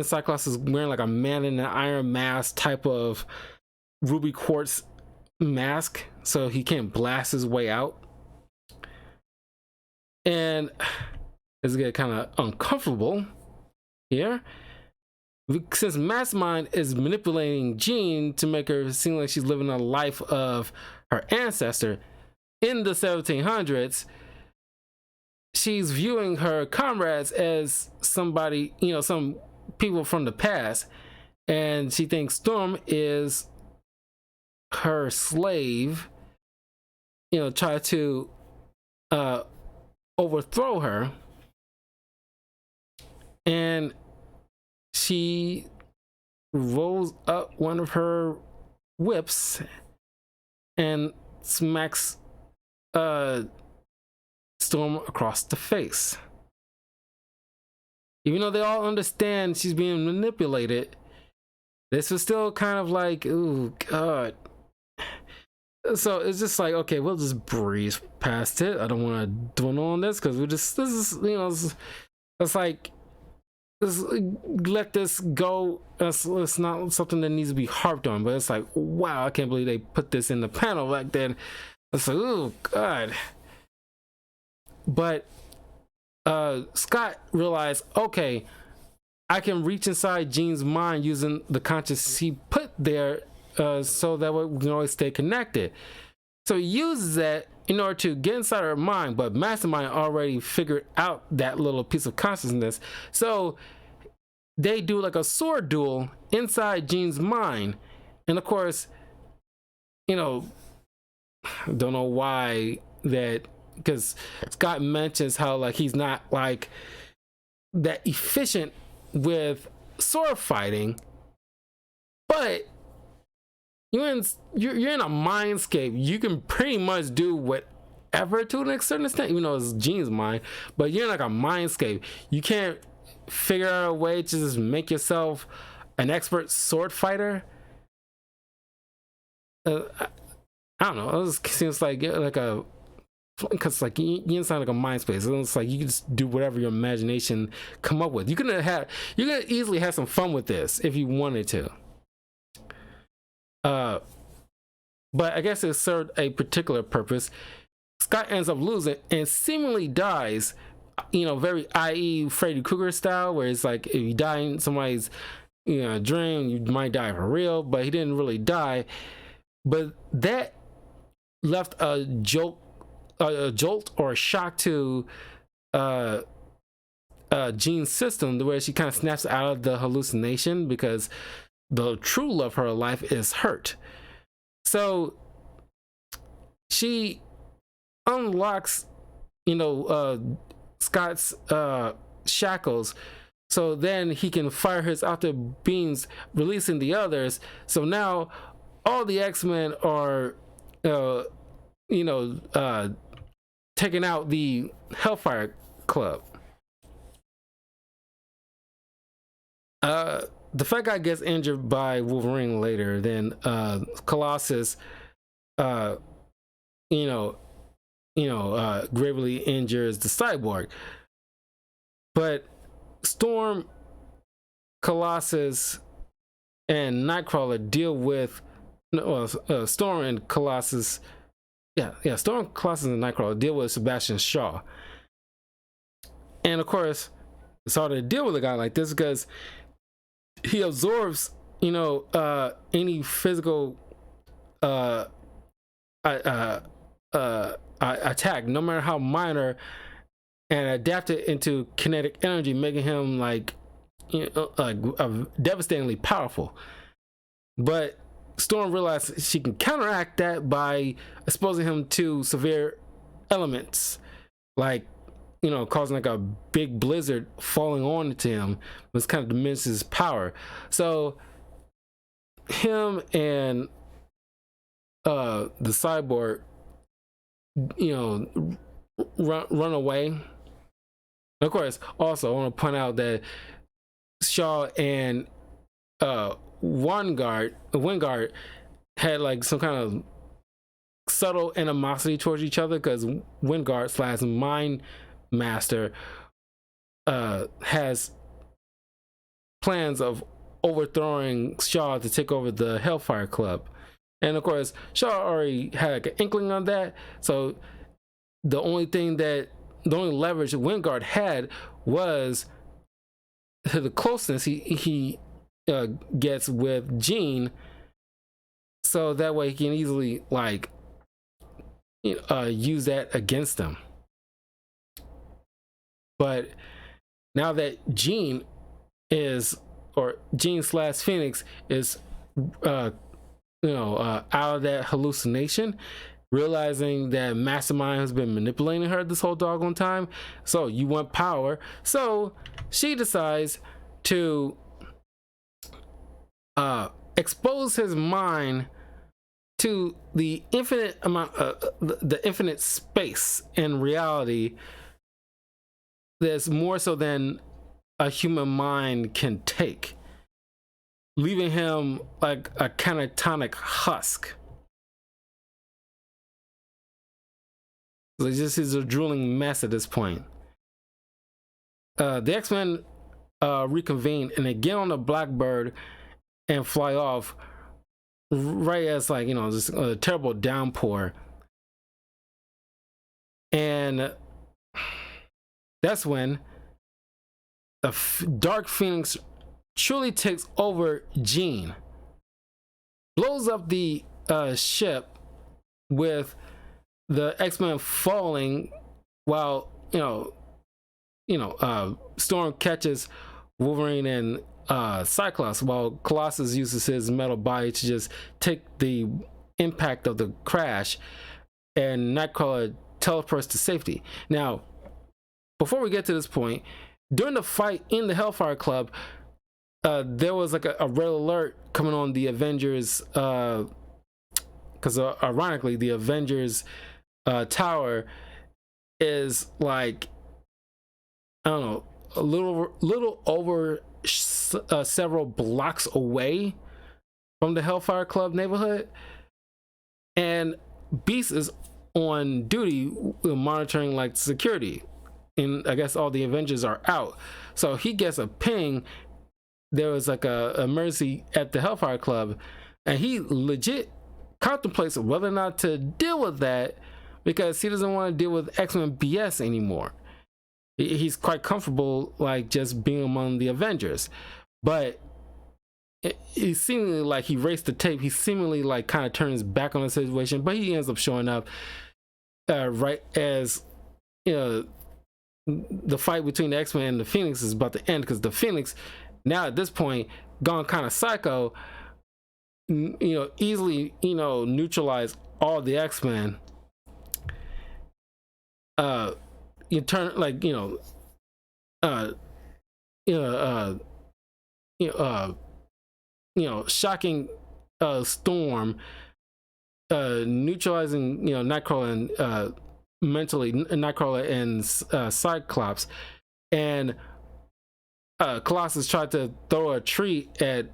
Cyclops is wearing like a man in an iron mask type of ruby quartz mask, so he can't blast his way out. And it's getting kind of uncomfortable here, since Mastermind is manipulating Jean to make her seem like she's living a life of her ancestor in the 1700s. She's viewing her comrades as somebody, some people from the past, and she thinks Storm is her slave, try to overthrow her. And she rolls up one of her whips and smacks Storm across the face. Even though they all understand she's being manipulated, this was still kind of like, ooh, God. So it's just like, okay, we'll just breeze past it. I don't want to dwell on this because this is, it's like, let this go. It's not something that needs to be harped on, but it's like, wow, I can't believe they put this in the panel back then. It's like, oh God. But Scott realized, okay, I can reach inside Jean's mind using the conscious he put there, so that way we can always stay connected. So he uses that in order to get inside her mind, but Mastermind already figured out that little piece of consciousness. So they do like a sword duel inside Jean's mind. And of course, don't know why that, because Scott mentions how like he's not like that efficient with sword fighting, but you're in a mindscape. You can pretty much do whatever to an certain extent, even though it's Jean's mind, but you're in like a mindscape. You can't figure out a way to just make yourself an expert sword fighter. I don't know. It just seems like a, because like you're inside like a mind space. It's like you can just do whatever your imagination come up with. You're gonna easily have some fun with this if you wanted to. But I guess it served a particular purpose. Scott ends up losing and seemingly dies, very i.e. Freddy Krueger style, where it's like if you die in somebody's dream, you might die for real, but he didn't really die. But that left a jolt or a shock to Jean's system, where she kind of snaps out of the hallucination because the true love of her life is hurt. So she unlocks, Scott's shackles, so then he can fire his outer beams, releasing the others. So now all the X-Men are, taking out the Hellfire Club. The fat guy gets injured by Wolverine later. Then Colossus, gravely injures the Cyborg. But Storm, Colossus, and Nightcrawler deal with Storm and Colossus. Storm, Colossus, and Nightcrawler deal with Sebastian Shaw. And of course, it's hard to deal with a guy like this because he absorbs, any physical attack, no matter how minor, and adapt it into kinetic energy, making him devastatingly powerful. But Storm realizes she can counteract that by exposing him to severe elements like causing like a big blizzard falling onto him, which kind of diminishes his power. So him and the cyborg, run away. Of course, also I want to point out that Shaw and Wingard had like some kind of subtle animosity towards each other, because Wingard slash Mind Master has plans of overthrowing Shaw to take over the Hellfire Club. And of course, Shaw already had like an inkling on that. So the only leverage Wingard had was the closeness he gets with Jean. So that way he can easily like use that against them. But now that Jean slash Phoenix is out of that hallucination, realizing that Mastermind has been manipulating her this whole doggone time. So you want power. So she decides to expose his mind to the infinite amount, the infinite space and reality that's more so than a human mind can take, leaving him like a catatonic husk. So he's a drooling mess at this point. The X-Men reconvene and they get on the Blackbird and fly off right as like just a terrible downpour. And that's when the Dark Phoenix truly takes over Jean, blows up the ship with the X-Men falling, while Storm catches Wolverine and Cyclops, while Colossus uses his metal body to just take the impact of the crash, and Nightcrawler teleports to safety. Now, before we get to this point, during the fight in the Hellfire Club, there was like a red alert coming on the Avengers, because ironically the Avengers tower is like, I don't know, a little over several blocks away from the Hellfire Club neighborhood, and Beast is on duty monitoring like security, and I guess all the Avengers are out. So he gets a ping. There was like a emergency at the Hellfire Club, and he legit contemplates whether or not to deal with that, because he doesn't want to deal with X-Men BS anymore. He's quite comfortable like just being among the Avengers. But he seemingly like he raced the tape. He seemingly like kind of turns back on the situation, but he ends up showing up right as the fight between the X-Men and the Phoenix is about to end, because the Phoenix now at this point gone kind of psycho, easily neutralize all the X-Men. You turn like shocking Storm, neutralizing Nightcrawler and mentally Nightcrawler and Cyclops, and Colossus tried to throw a tree at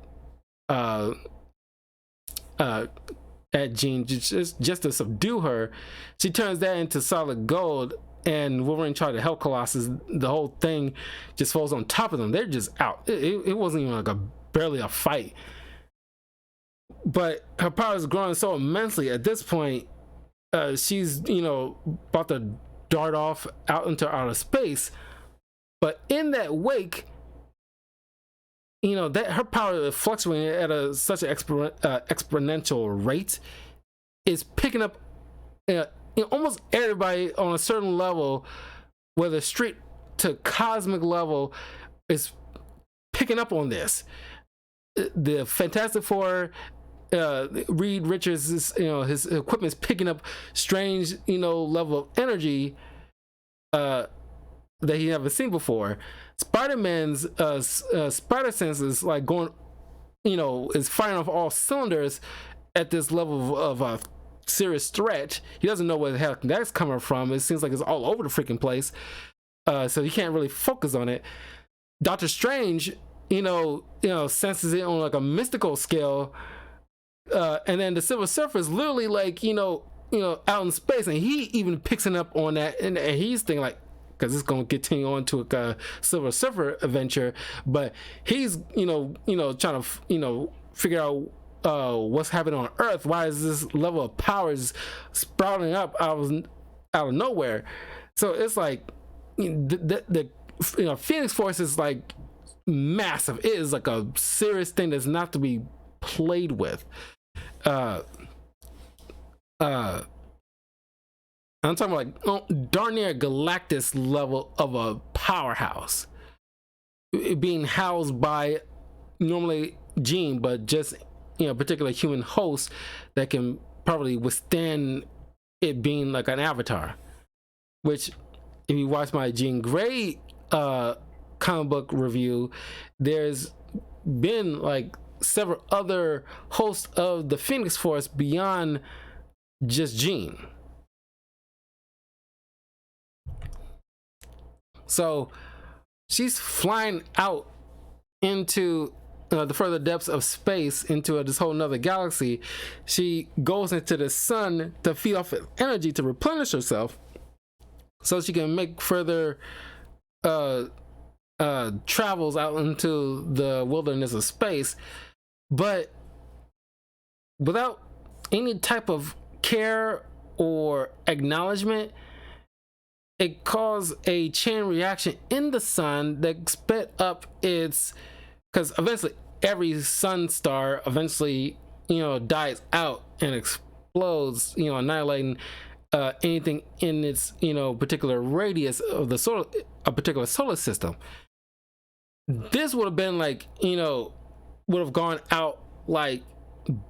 Jean just to subdue her. She turns that into solid gold, and Wolverine tried to help Colossus. The whole thing just falls on top of them. They're just out. It wasn't even like barely a fight. But her power is growing so immensely at this point. She's about to dart off out into outer space. But in that wake, that her power is fluctuating at such an exponential rate, is picking up almost everybody on a certain level, whether street to cosmic level, is picking up on this. The Fantastic Four, Reed Richards, his equipment's picking up strange level of energy, that he never seen before. Spider-Man's spider sense is like going, is firing off all cylinders at this level of a serious threat. He doesn't know where the heck that's coming from. It seems like it's all over the freaking place. So he can't really focus on it. Doctor Strange, senses it on like a mystical scale. And then the Silver Surfer is literally like, out in space, and he even picks it up on that, and he's thinking like, because it's going to continue on to a Silver Surfer adventure, but he's trying to figure out what's happening on Earth. Why is this level of power is sprouting up out of nowhere? So it's like the Phoenix Force is like massive. It is like a serious thing that's not to be played with. I'm talking like darn near Galactus level of a powerhouse, it being housed by normally Jean, but just particular human host that can probably withstand it being like an avatar. Which, if you watch my Jean Grey comic book review, there's been like several other hosts of the Phoenix Force beyond just Jean. So she's flying out into the further depths of space, into this whole nother galaxy. She goes into the sun to feed off energy to replenish herself, so she can make further travels out into the wilderness of space, but without any type of care or acknowledgement. It caused a chain reaction in the sun that sped up its, because eventually every sun star eventually dies out and explodes, annihilating anything in its particular radius of a particular solar system. This would have been like would have gone out like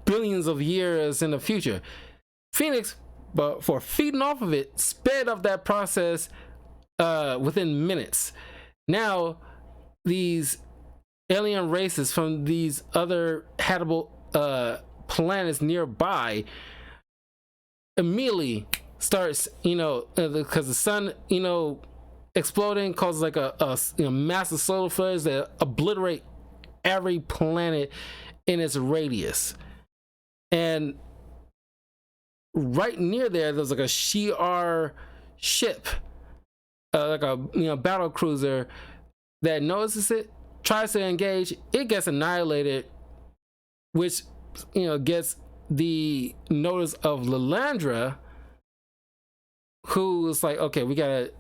billions of years in the future. Phoenix, but for feeding off of it, sped up that process within minutes. Now these alien races from these other habitable planets nearby immediately starts, because the sun, exploding causes like a massive solar flares that obliterate every planet in its radius. And right near there's like a Shi'ar ship, like a battle cruiser that notices it, tries to engage. It gets annihilated, which gets the notice of Lilandra, who is like, okay, we gotta,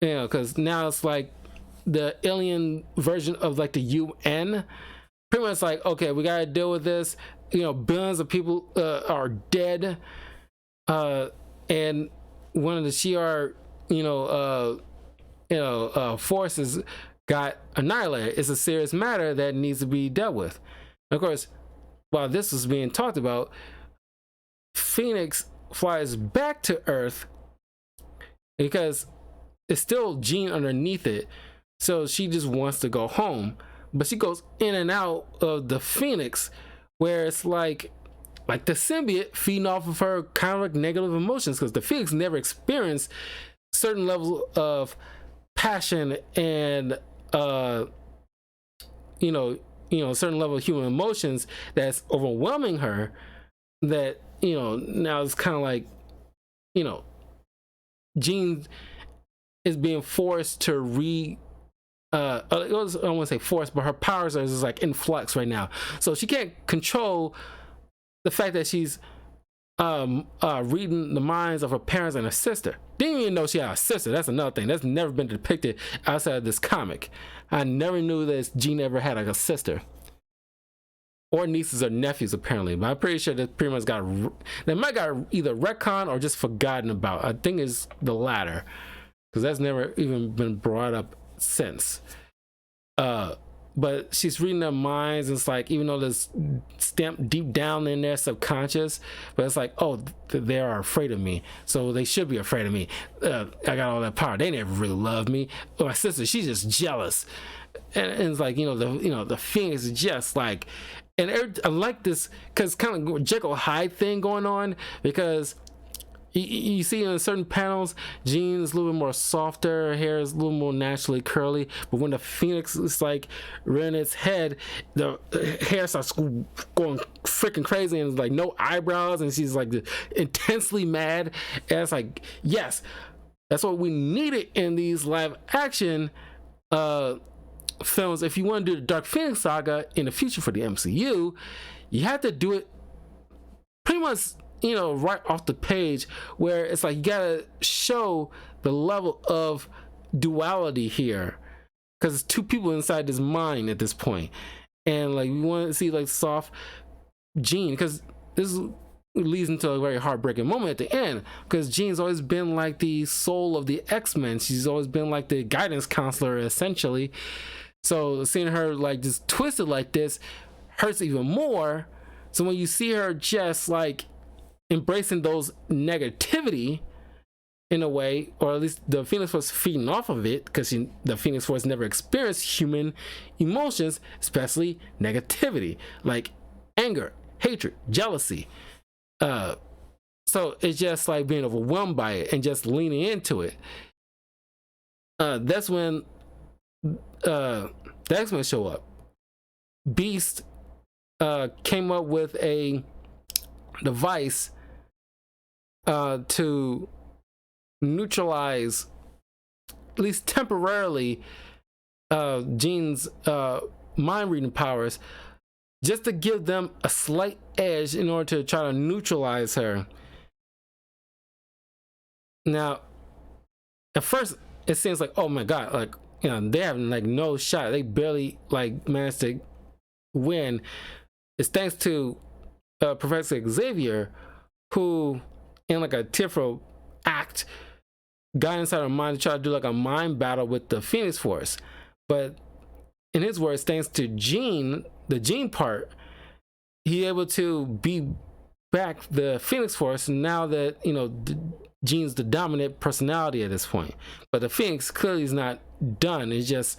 because now it's like the alien version of like the UN. Pretty much like, okay, we gotta deal with this. Billions of people are dead. And one of the Shi'ar, forces got annihilated. It's a serious matter that needs to be dealt with. And of course, while this was being talked about, Phoenix flies back to Earth because it's still Jean underneath it. So she just wants to go home, but she goes in and out of the Phoenix, where it's like the symbiote feeding off of her kind of like negative emotions, because the Phoenix never experienced certain levels of passion and certain level of human emotions that's overwhelming her, that now it's kind of like Jean is being forced to I don't want to say forced, but her powers are just like in flux right now, so she can't control the fact that she's reading the minds of her parents and her sister. Didn't even know she had a sister. That's another thing that's never been depicted outside of this comic. I never knew that Jean ever had like a sister or nieces or nephews, apparently, but I'm pretty sure that pretty much they might got either retcon or just forgotten about. I think it's the latter, because that's never even been brought up since. but she's reading their minds. It's like, even though there's stamped deep down in their subconscious, but it's like, oh, they are afraid of me, so they should be afraid of me. I got all that power. They never really loved me. My sister, she's just jealous, and it's like, the Phoenix is just like, and I like this because kind of Jekyll Hyde thing going on, because you see in certain panels, Jean is a little bit more softer, her hair is a little more naturally curly, but when the Phoenix is like rearing its head, the hair starts going freaking crazy, and it's like no eyebrows, and she's like intensely mad. And it's like, yes, that's what we needed in these live action films. If you want to do the Dark Phoenix saga in the future for the MCU, you have to do it pretty much, right off the page, where it's like you gotta show the level of duality here, because it's two people inside this mind at this point, and like we want to see like soft Jean, because this leads into a very heartbreaking moment at the end, because Jean's always been like the soul of the X-Men. She's always been like the guidance counselor essentially, so seeing her like just twisted like this hurts even more. So when you see her just like embracing those negativity in a way, or at least the Phoenix Force feeding off of it, because the Phoenix Force never experienced human emotions, especially negativity like anger, hatred, jealousy. So it's just like being overwhelmed by it and just leaning into it. That's when the X-Men show up. Beast came up with a device to neutralize, at least temporarily, Jean's mind reading powers, just to give them a slight edge in order to try to neutralize her. Now, at first it seems like, oh my god, like, they have like no shot, they barely like managed to win. It's thanks to Professor Xavier, who in like a tearful act got inside her mind to try to do like a mind battle with the Phoenix Force. But in his words, thanks to Jean, the Jean part, he able to be back the Phoenix Force now that Jean's the dominant personality at this point. But the Phoenix clearly is not done. It's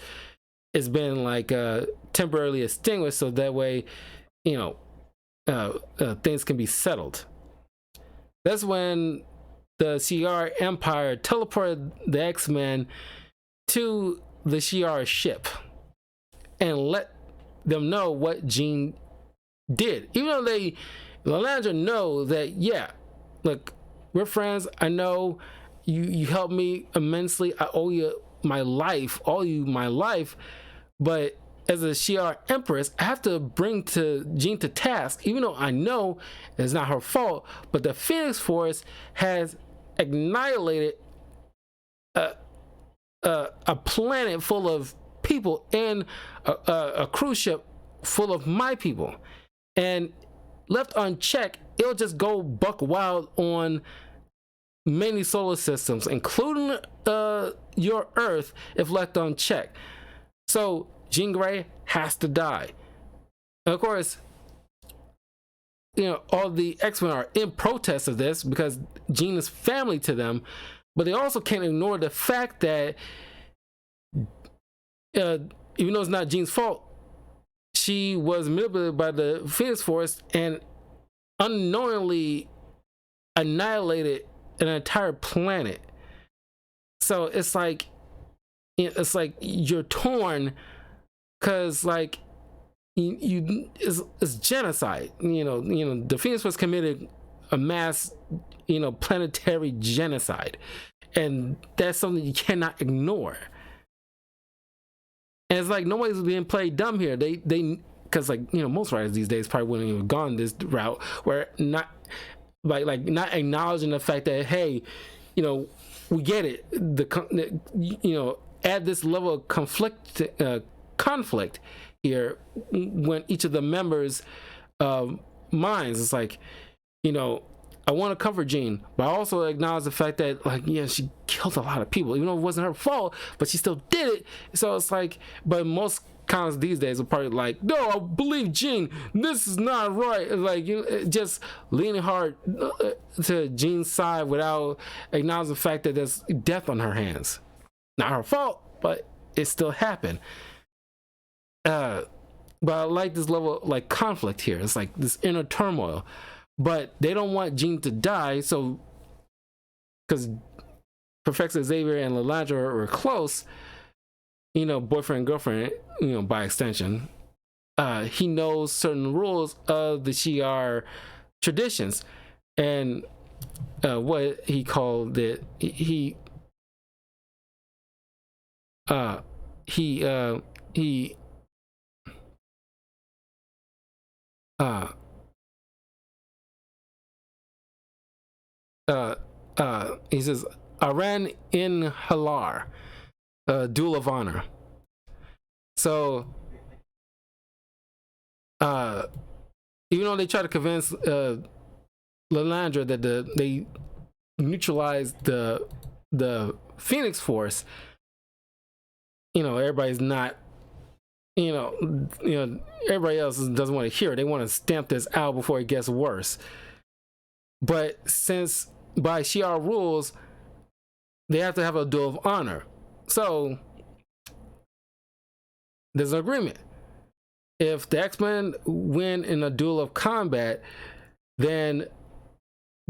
been like temporarily extinguished, so that way things can be settled. That's when the Shi'ar Empire teleported the X-Men to the Shi'ar ship and let them know what Jean did, even though Lalandra know that, yeah, look, we're friends, I know you helped me immensely, I owe you my life, but as a Shi'ar Empress, I have to bring Jean to task, even though I know it's not her fault. But the Phoenix Force has annihilated a planet full of people and a cruise ship full of my people, and left unchecked, it'll just go buck wild on many solar systems, including your Earth, if left unchecked. So Jean Grey has to die. And of course, all the X-Men are in protest of this because Jean is family to them, but they also can't ignore the fact that even though it's not Jean's fault, she was manipulated by the Phoenix Force and unknowingly annihilated an entire planet. So it's like you're torn, because like it's genocide. The Phoenix Force committed a mass planetary genocide, and that's something you cannot ignore. And it's like nobody's being played dumb here. They because most writers these days probably wouldn't even have gone this route, where not not acknowledging the fact that, hey, we get it, add this level of conflict here when each of the members' minds, it's like, I want to comfort Jean, but I also acknowledge the fact that, she killed a lot of people, even though it wasn't her fault, but she still did it. So it's like, but most comics these days are probably like, no, I believe Jean, this is not right. Like, just leaning hard to Jean's side without acknowledging the fact that there's death on her hands. Not her fault, but it still happened. But I like this level of like conflict here. It's like this inner turmoil, but they don't want Jean to die. So, because Professor Xavier and Lilandra are close, boyfriend and girlfriend, by extension. He knows certain rules of the Shi'ar traditions, and what he called it, he says Aran in Halar, duel of honor. So even though they try to convince Lilandra that they neutralized the Phoenix Force, everybody's not, everybody else doesn't want to hear it. They want to stamp this out before it gets worse. But since by Shi'ar rules, they have to have a duel of honor. So there's an agreement. If the X-Men win in a duel of combat, then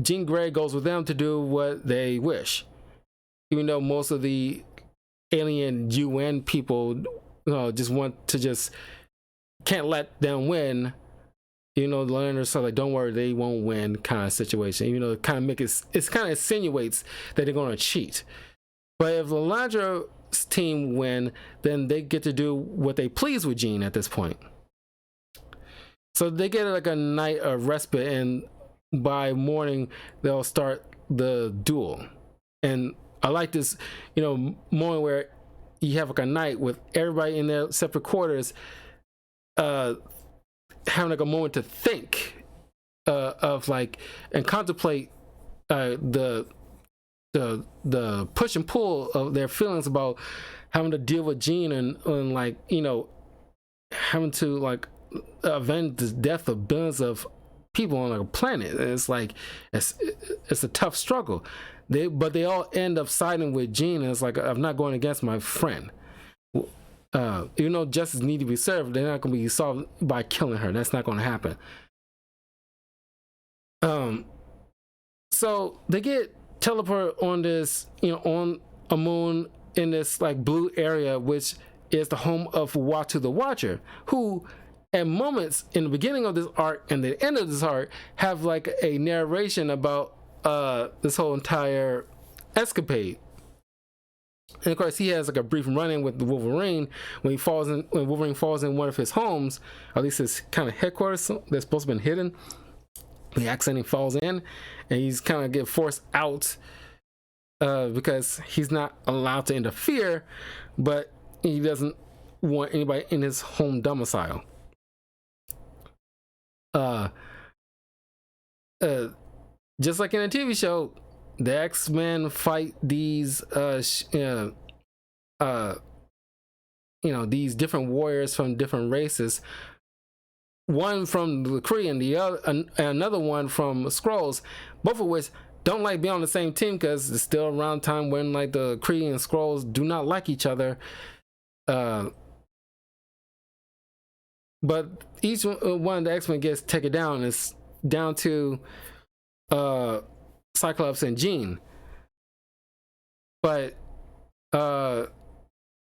Jean Grey goes with them to do what they wish. Even though most of the alien UN people just want to can't let them win. The learners are like, don't worry, they won't win kind of situation. It kind of kind of insinuates that they're going to cheat. But if Lilandra's team win, then they get to do what they please with Jean at this point. So they get like a night of respite, and by morning they'll start the duel. And I like this, moment where you have like a night with everybody in their separate quarters, having like a moment to think of like and contemplate the push and pull of their feelings about having to deal with Jean and like having to like avenge the death of billions of people on a planet. And it's like it's a tough struggle. But they all end up siding with Jean, and it's like, I'm not going against my friend. Even though justice needs to be served, they're not going to be solved by killing her. That's not going to happen. So they get teleported on this, on a moon in this like blue area, which is the home of Watu the Watcher, who at moments in the beginning of this arc and the end of this arc have like a narration about this whole entire escapade. And of course, he has like a brief run-in with the Wolverine when Wolverine falls in one of his homes, at least his kind of headquarters that's supposed to have been hidden. He accidentally falls in, and he's kind of get forced out because he's not allowed to interfere, but he doesn't want anybody in his home domicile. Just like in a TV show, the X-Men fight these these different warriors from different races. One from the Kree and the other, another one from Skrulls, both of which don't like being on the same team because it's still around time when like the Kree and Skrulls do not like each other. But each one of the X-Men gets taken down. It's down to Cyclops and Jean. But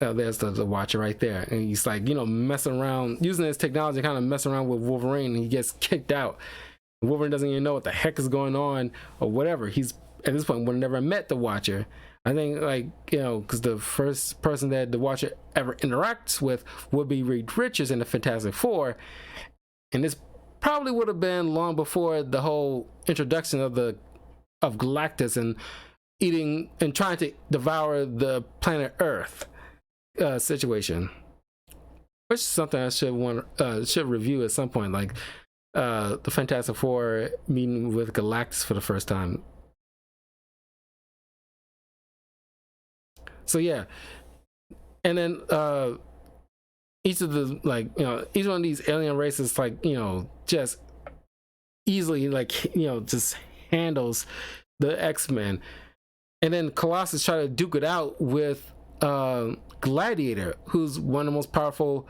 there's the Watcher right there, and he's like messing around using his technology, kind of messing around with Wolverine, and he gets kicked out. Wolverine doesn't even know what the heck is going on or whatever. He's at this point would have never met the Watcher. I think because the first person that the Watcher ever interacts with would be Reed Richards in the Fantastic Four, and this probably would have been long before the whole introduction of Galactus and eating and trying to devour the planet Earth situation, which is something I should review at some point, like the Fantastic Four meeting with Galactus for the first time. So yeah, and then each of the, like, each one of these alien races, like, just easily, like, just handles the X-Men. And then Colossus try to duke it out with Gladiator, who's one of the most powerful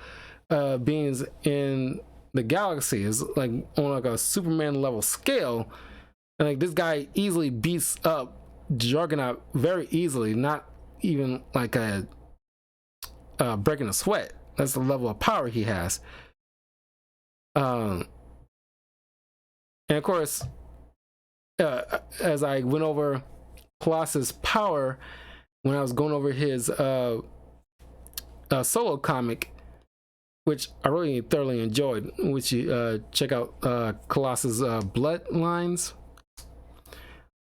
beings in the galaxy. Is like on like a Superman level scale, and like this guy easily beats up Juggernaut very easily, not even like a breaking a sweat. That's the level of power he has. And of course, as I went over Colossus' power when I was going over his solo comic, which I really thoroughly enjoyed, which you check out Colossus Bloodlines.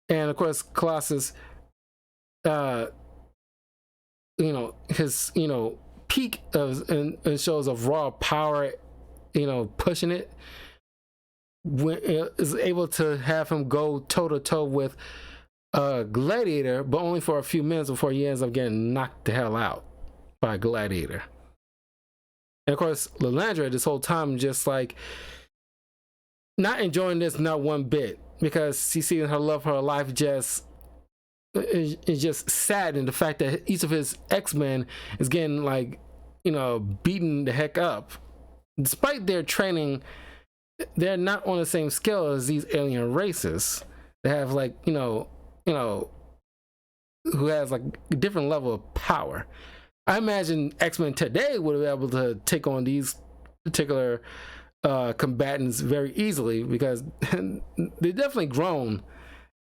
And of course, Colossus, his peak of and shows of raw power, pushing it, when is able to have him go toe to toe with Gladiator, but only for a few minutes before he ends up getting knocked the hell out by Gladiator. And of course, Lilandra this whole time just like not enjoying this not one bit, because she sees her love for her life just is just sad in the fact that each of his X-Men is getting like beaten the heck up. Despite their training, they're not on the same scale as these alien races. They have like who has like a different level of power. I imagine X-Men today would be able to take on these particular combatants very easily, because they've definitely grown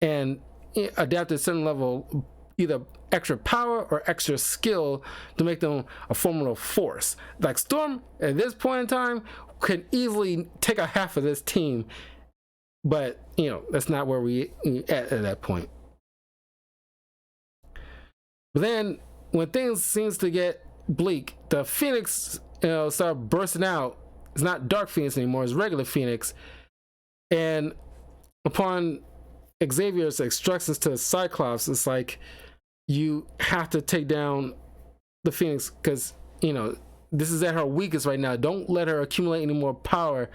and adapted a certain level, either extra power or extra skill, to make them a formidable force. Like Storm at this point in time could easily take a half of this team, but that's not where we at that point. But then when things seems to get bleak, the Phoenix start bursting out. It's not Dark Phoenix anymore, it's regular Phoenix. And upon Xavier's instructions to Cyclops, it's like, you have to take down the Phoenix, because this is at her weakest right now. Don't let her accumulate any more power.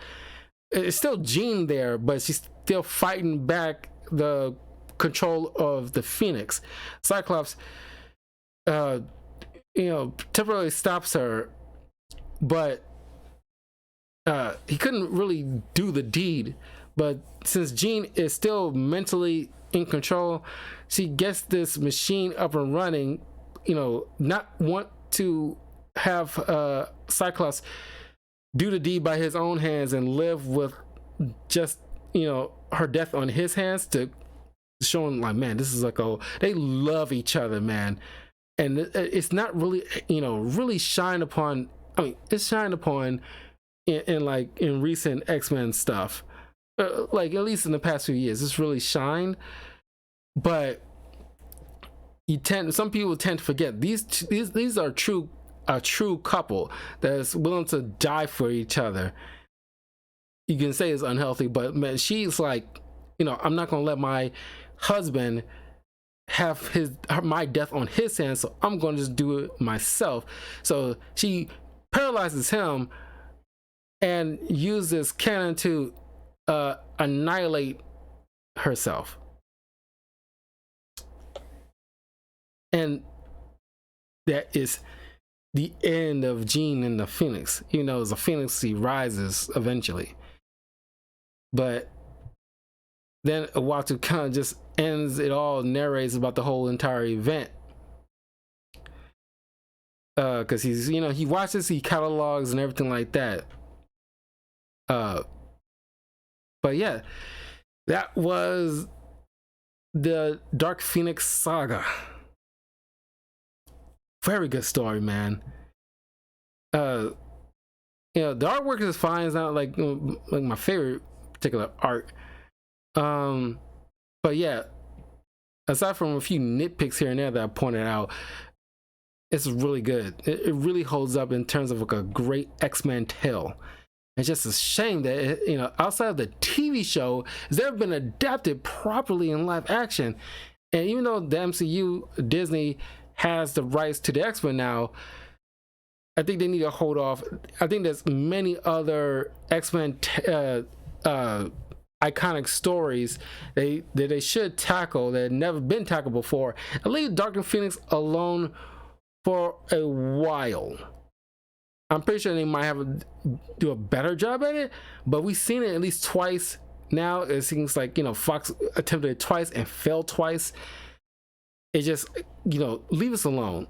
It's still Jean there, but she's still fighting back the control of the Phoenix. Cyclops temporarily stops her, but he couldn't really do the deed. But since Jean is still mentally in control, she gets this machine up and running, not want to have Cyclops do the deed by his own hands and live with just her death on his hands, to show him like, man, this is like, they love each other, man. And it's not really really shined upon. I mean, it's shined upon in recent X-Men stuff, like at least in the past few years, it's really shined. But some people tend to forget these are a true couple that's willing to die for each other. You can say it's unhealthy, but man, she's like, I'm not gonna let my husband have my death on his hands, so I'm gonna just do it myself. So she paralyzes him and uses cannon to annihilate herself. And that is the end of Jean and the Phoenix. As a Phoenix, he rises eventually. But then Uatu kind of just ends it all, narrates about the whole entire event. Because he's, he watches, he catalogs and everything like that. But yeah, that was the Dark Phoenix Saga. Very good story, man. The artwork is fine. It's not like my favorite particular art. But yeah, aside from a few nitpicks here and there that I pointed out, it's really good. It really holds up in terms of like a great X-Men tale. It's just a shame that outside of the TV show, it's never been adapted properly in live action. And even though the MCU, Disney, has the rights to the X-Men now, I think they need to hold off. I think there's many other X-Men iconic stories that they should tackle that have never been tackled before, and leave Dark and Phoenix alone for a while. I'm pretty sure they might do a better job at it, but we've seen it at least twice now. It seems like, Fox attempted it twice and failed twice. It just, leave us alone.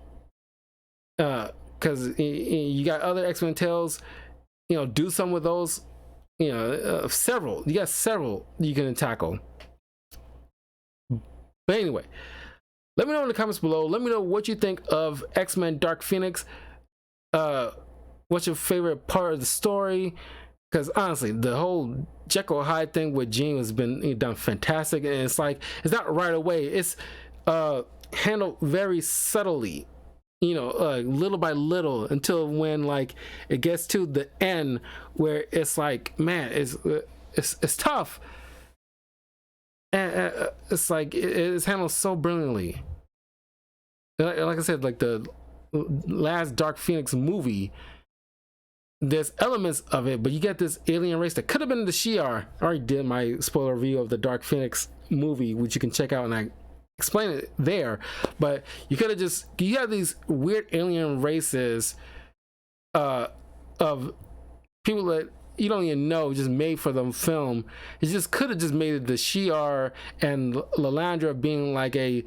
Because you got other X-Men tales, do some with those. Several. You got several you can tackle. But anyway, let me know in the comments below. Let me know what you think of X-Men Dark Phoenix. What's your favorite part of the story? Because honestly, the whole Jekyll Hyde thing with Jean has been done fantastic, and it's like, it's not right away. It's handled very subtly, little by little, until when like it gets to the end where it's like, man, it's tough, and it's like it's handled so brilliantly. Like I said, like the last Dark Phoenix movie, there's elements of it, but you get this alien race that could have been the Shi'ar. I already did my spoiler review of the Dark Phoenix movie, which you can check out, and I explain it there. But you could have you have these weird alien races of people that you don't even know, just made for the film. It just could have just made it the Shi'ar and Lalandra being like a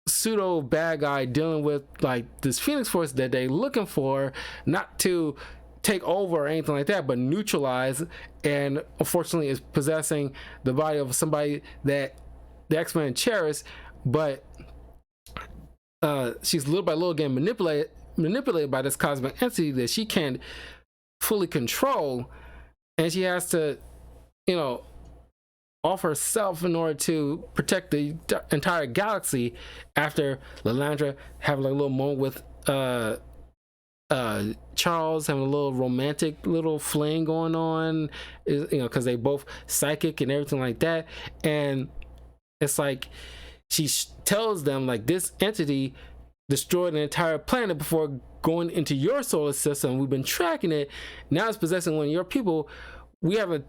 pseudo bad guy dealing with like this Phoenix Force that they looking for, not to take over or anything like that, but neutralize, and unfortunately is possessing the body of somebody that the X-Men cherish, but she's little by little getting manipulated by this cosmic entity that she can't fully control, and she has to offer herself in order to protect the entire galaxy, after Lalandra having like a little moment with Charles, having a little romantic little fling going on, because they both psychic and everything like that. And it's like she tells them like, this entity destroyed an entire planet before going into your solar system. We've been tracking it. Now it's possessing one of your people. We have we're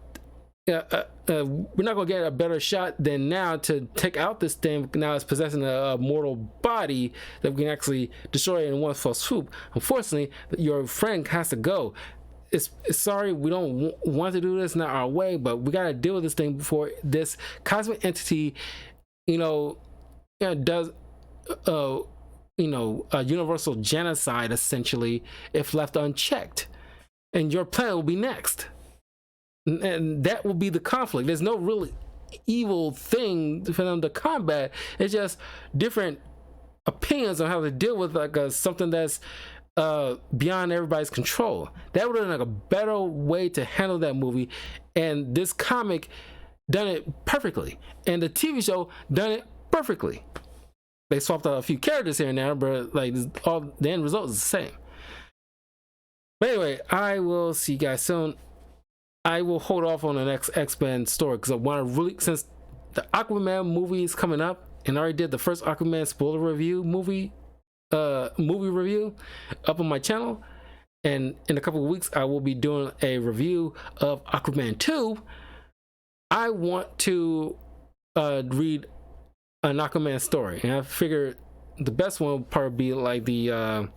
not gonna get a better shot than now to take out this thing. Now it's possessing a mortal body that we can actually destroy in one fell swoop. Unfortunately, your friend has to go. It's sorry, we don't want to do this, not our way, but we gotta deal with this thing before this cosmic entity does a universal genocide, essentially, if left unchecked, and your planet will be next. And that will be the conflict. There's no really evil thing for them to combat. It's just different opinions on how to deal with like something that's beyond everybody's control. That would have been like a better way to handle that movie, and this comic done it perfectly, and the TV show done it perfectly. They swapped out a few characters here and there, but like all the end result is the same. But anyway, I will see you guys soon. I will hold off on the next X-Men story because I want to really, since the Aquaman movie is coming up, and I already did the first Aquaman spoiler review movie review up on my channel, and in a couple of weeks I will be doing a review of Aquaman 2. I want to read an Aquaman story, and I figured the best one would probably be like the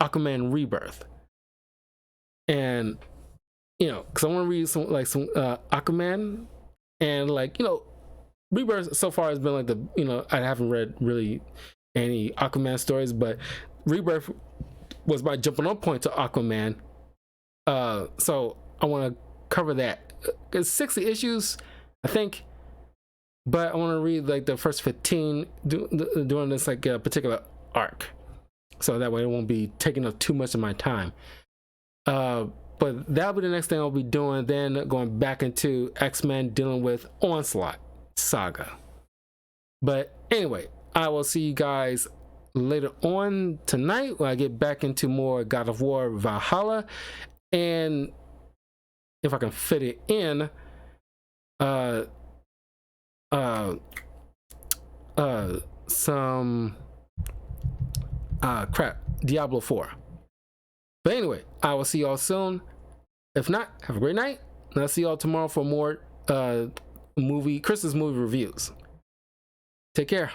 Aquaman Rebirth. And because I want to read some Aquaman, and Rebirth so far has been like I haven't read really any Aquaman stories, but Rebirth was my jumping on point to Aquaman. So I want to cover that. It's 60 issues, I think, but I want to read like the first 15 during this particular arc, so that way it won't be taking up too much of my time. But that'll be the next thing I'll be doing, then going back into X-Men dealing with Onslaught Saga. But anyway, I will see you guys later on tonight when I get back into more God of War Valhalla, and if I can fit it in, some Diablo 4. But anyway, I will see y'all soon. If not, have a great night. And I'll see y'all tomorrow for more Christmas movie reviews. Take care.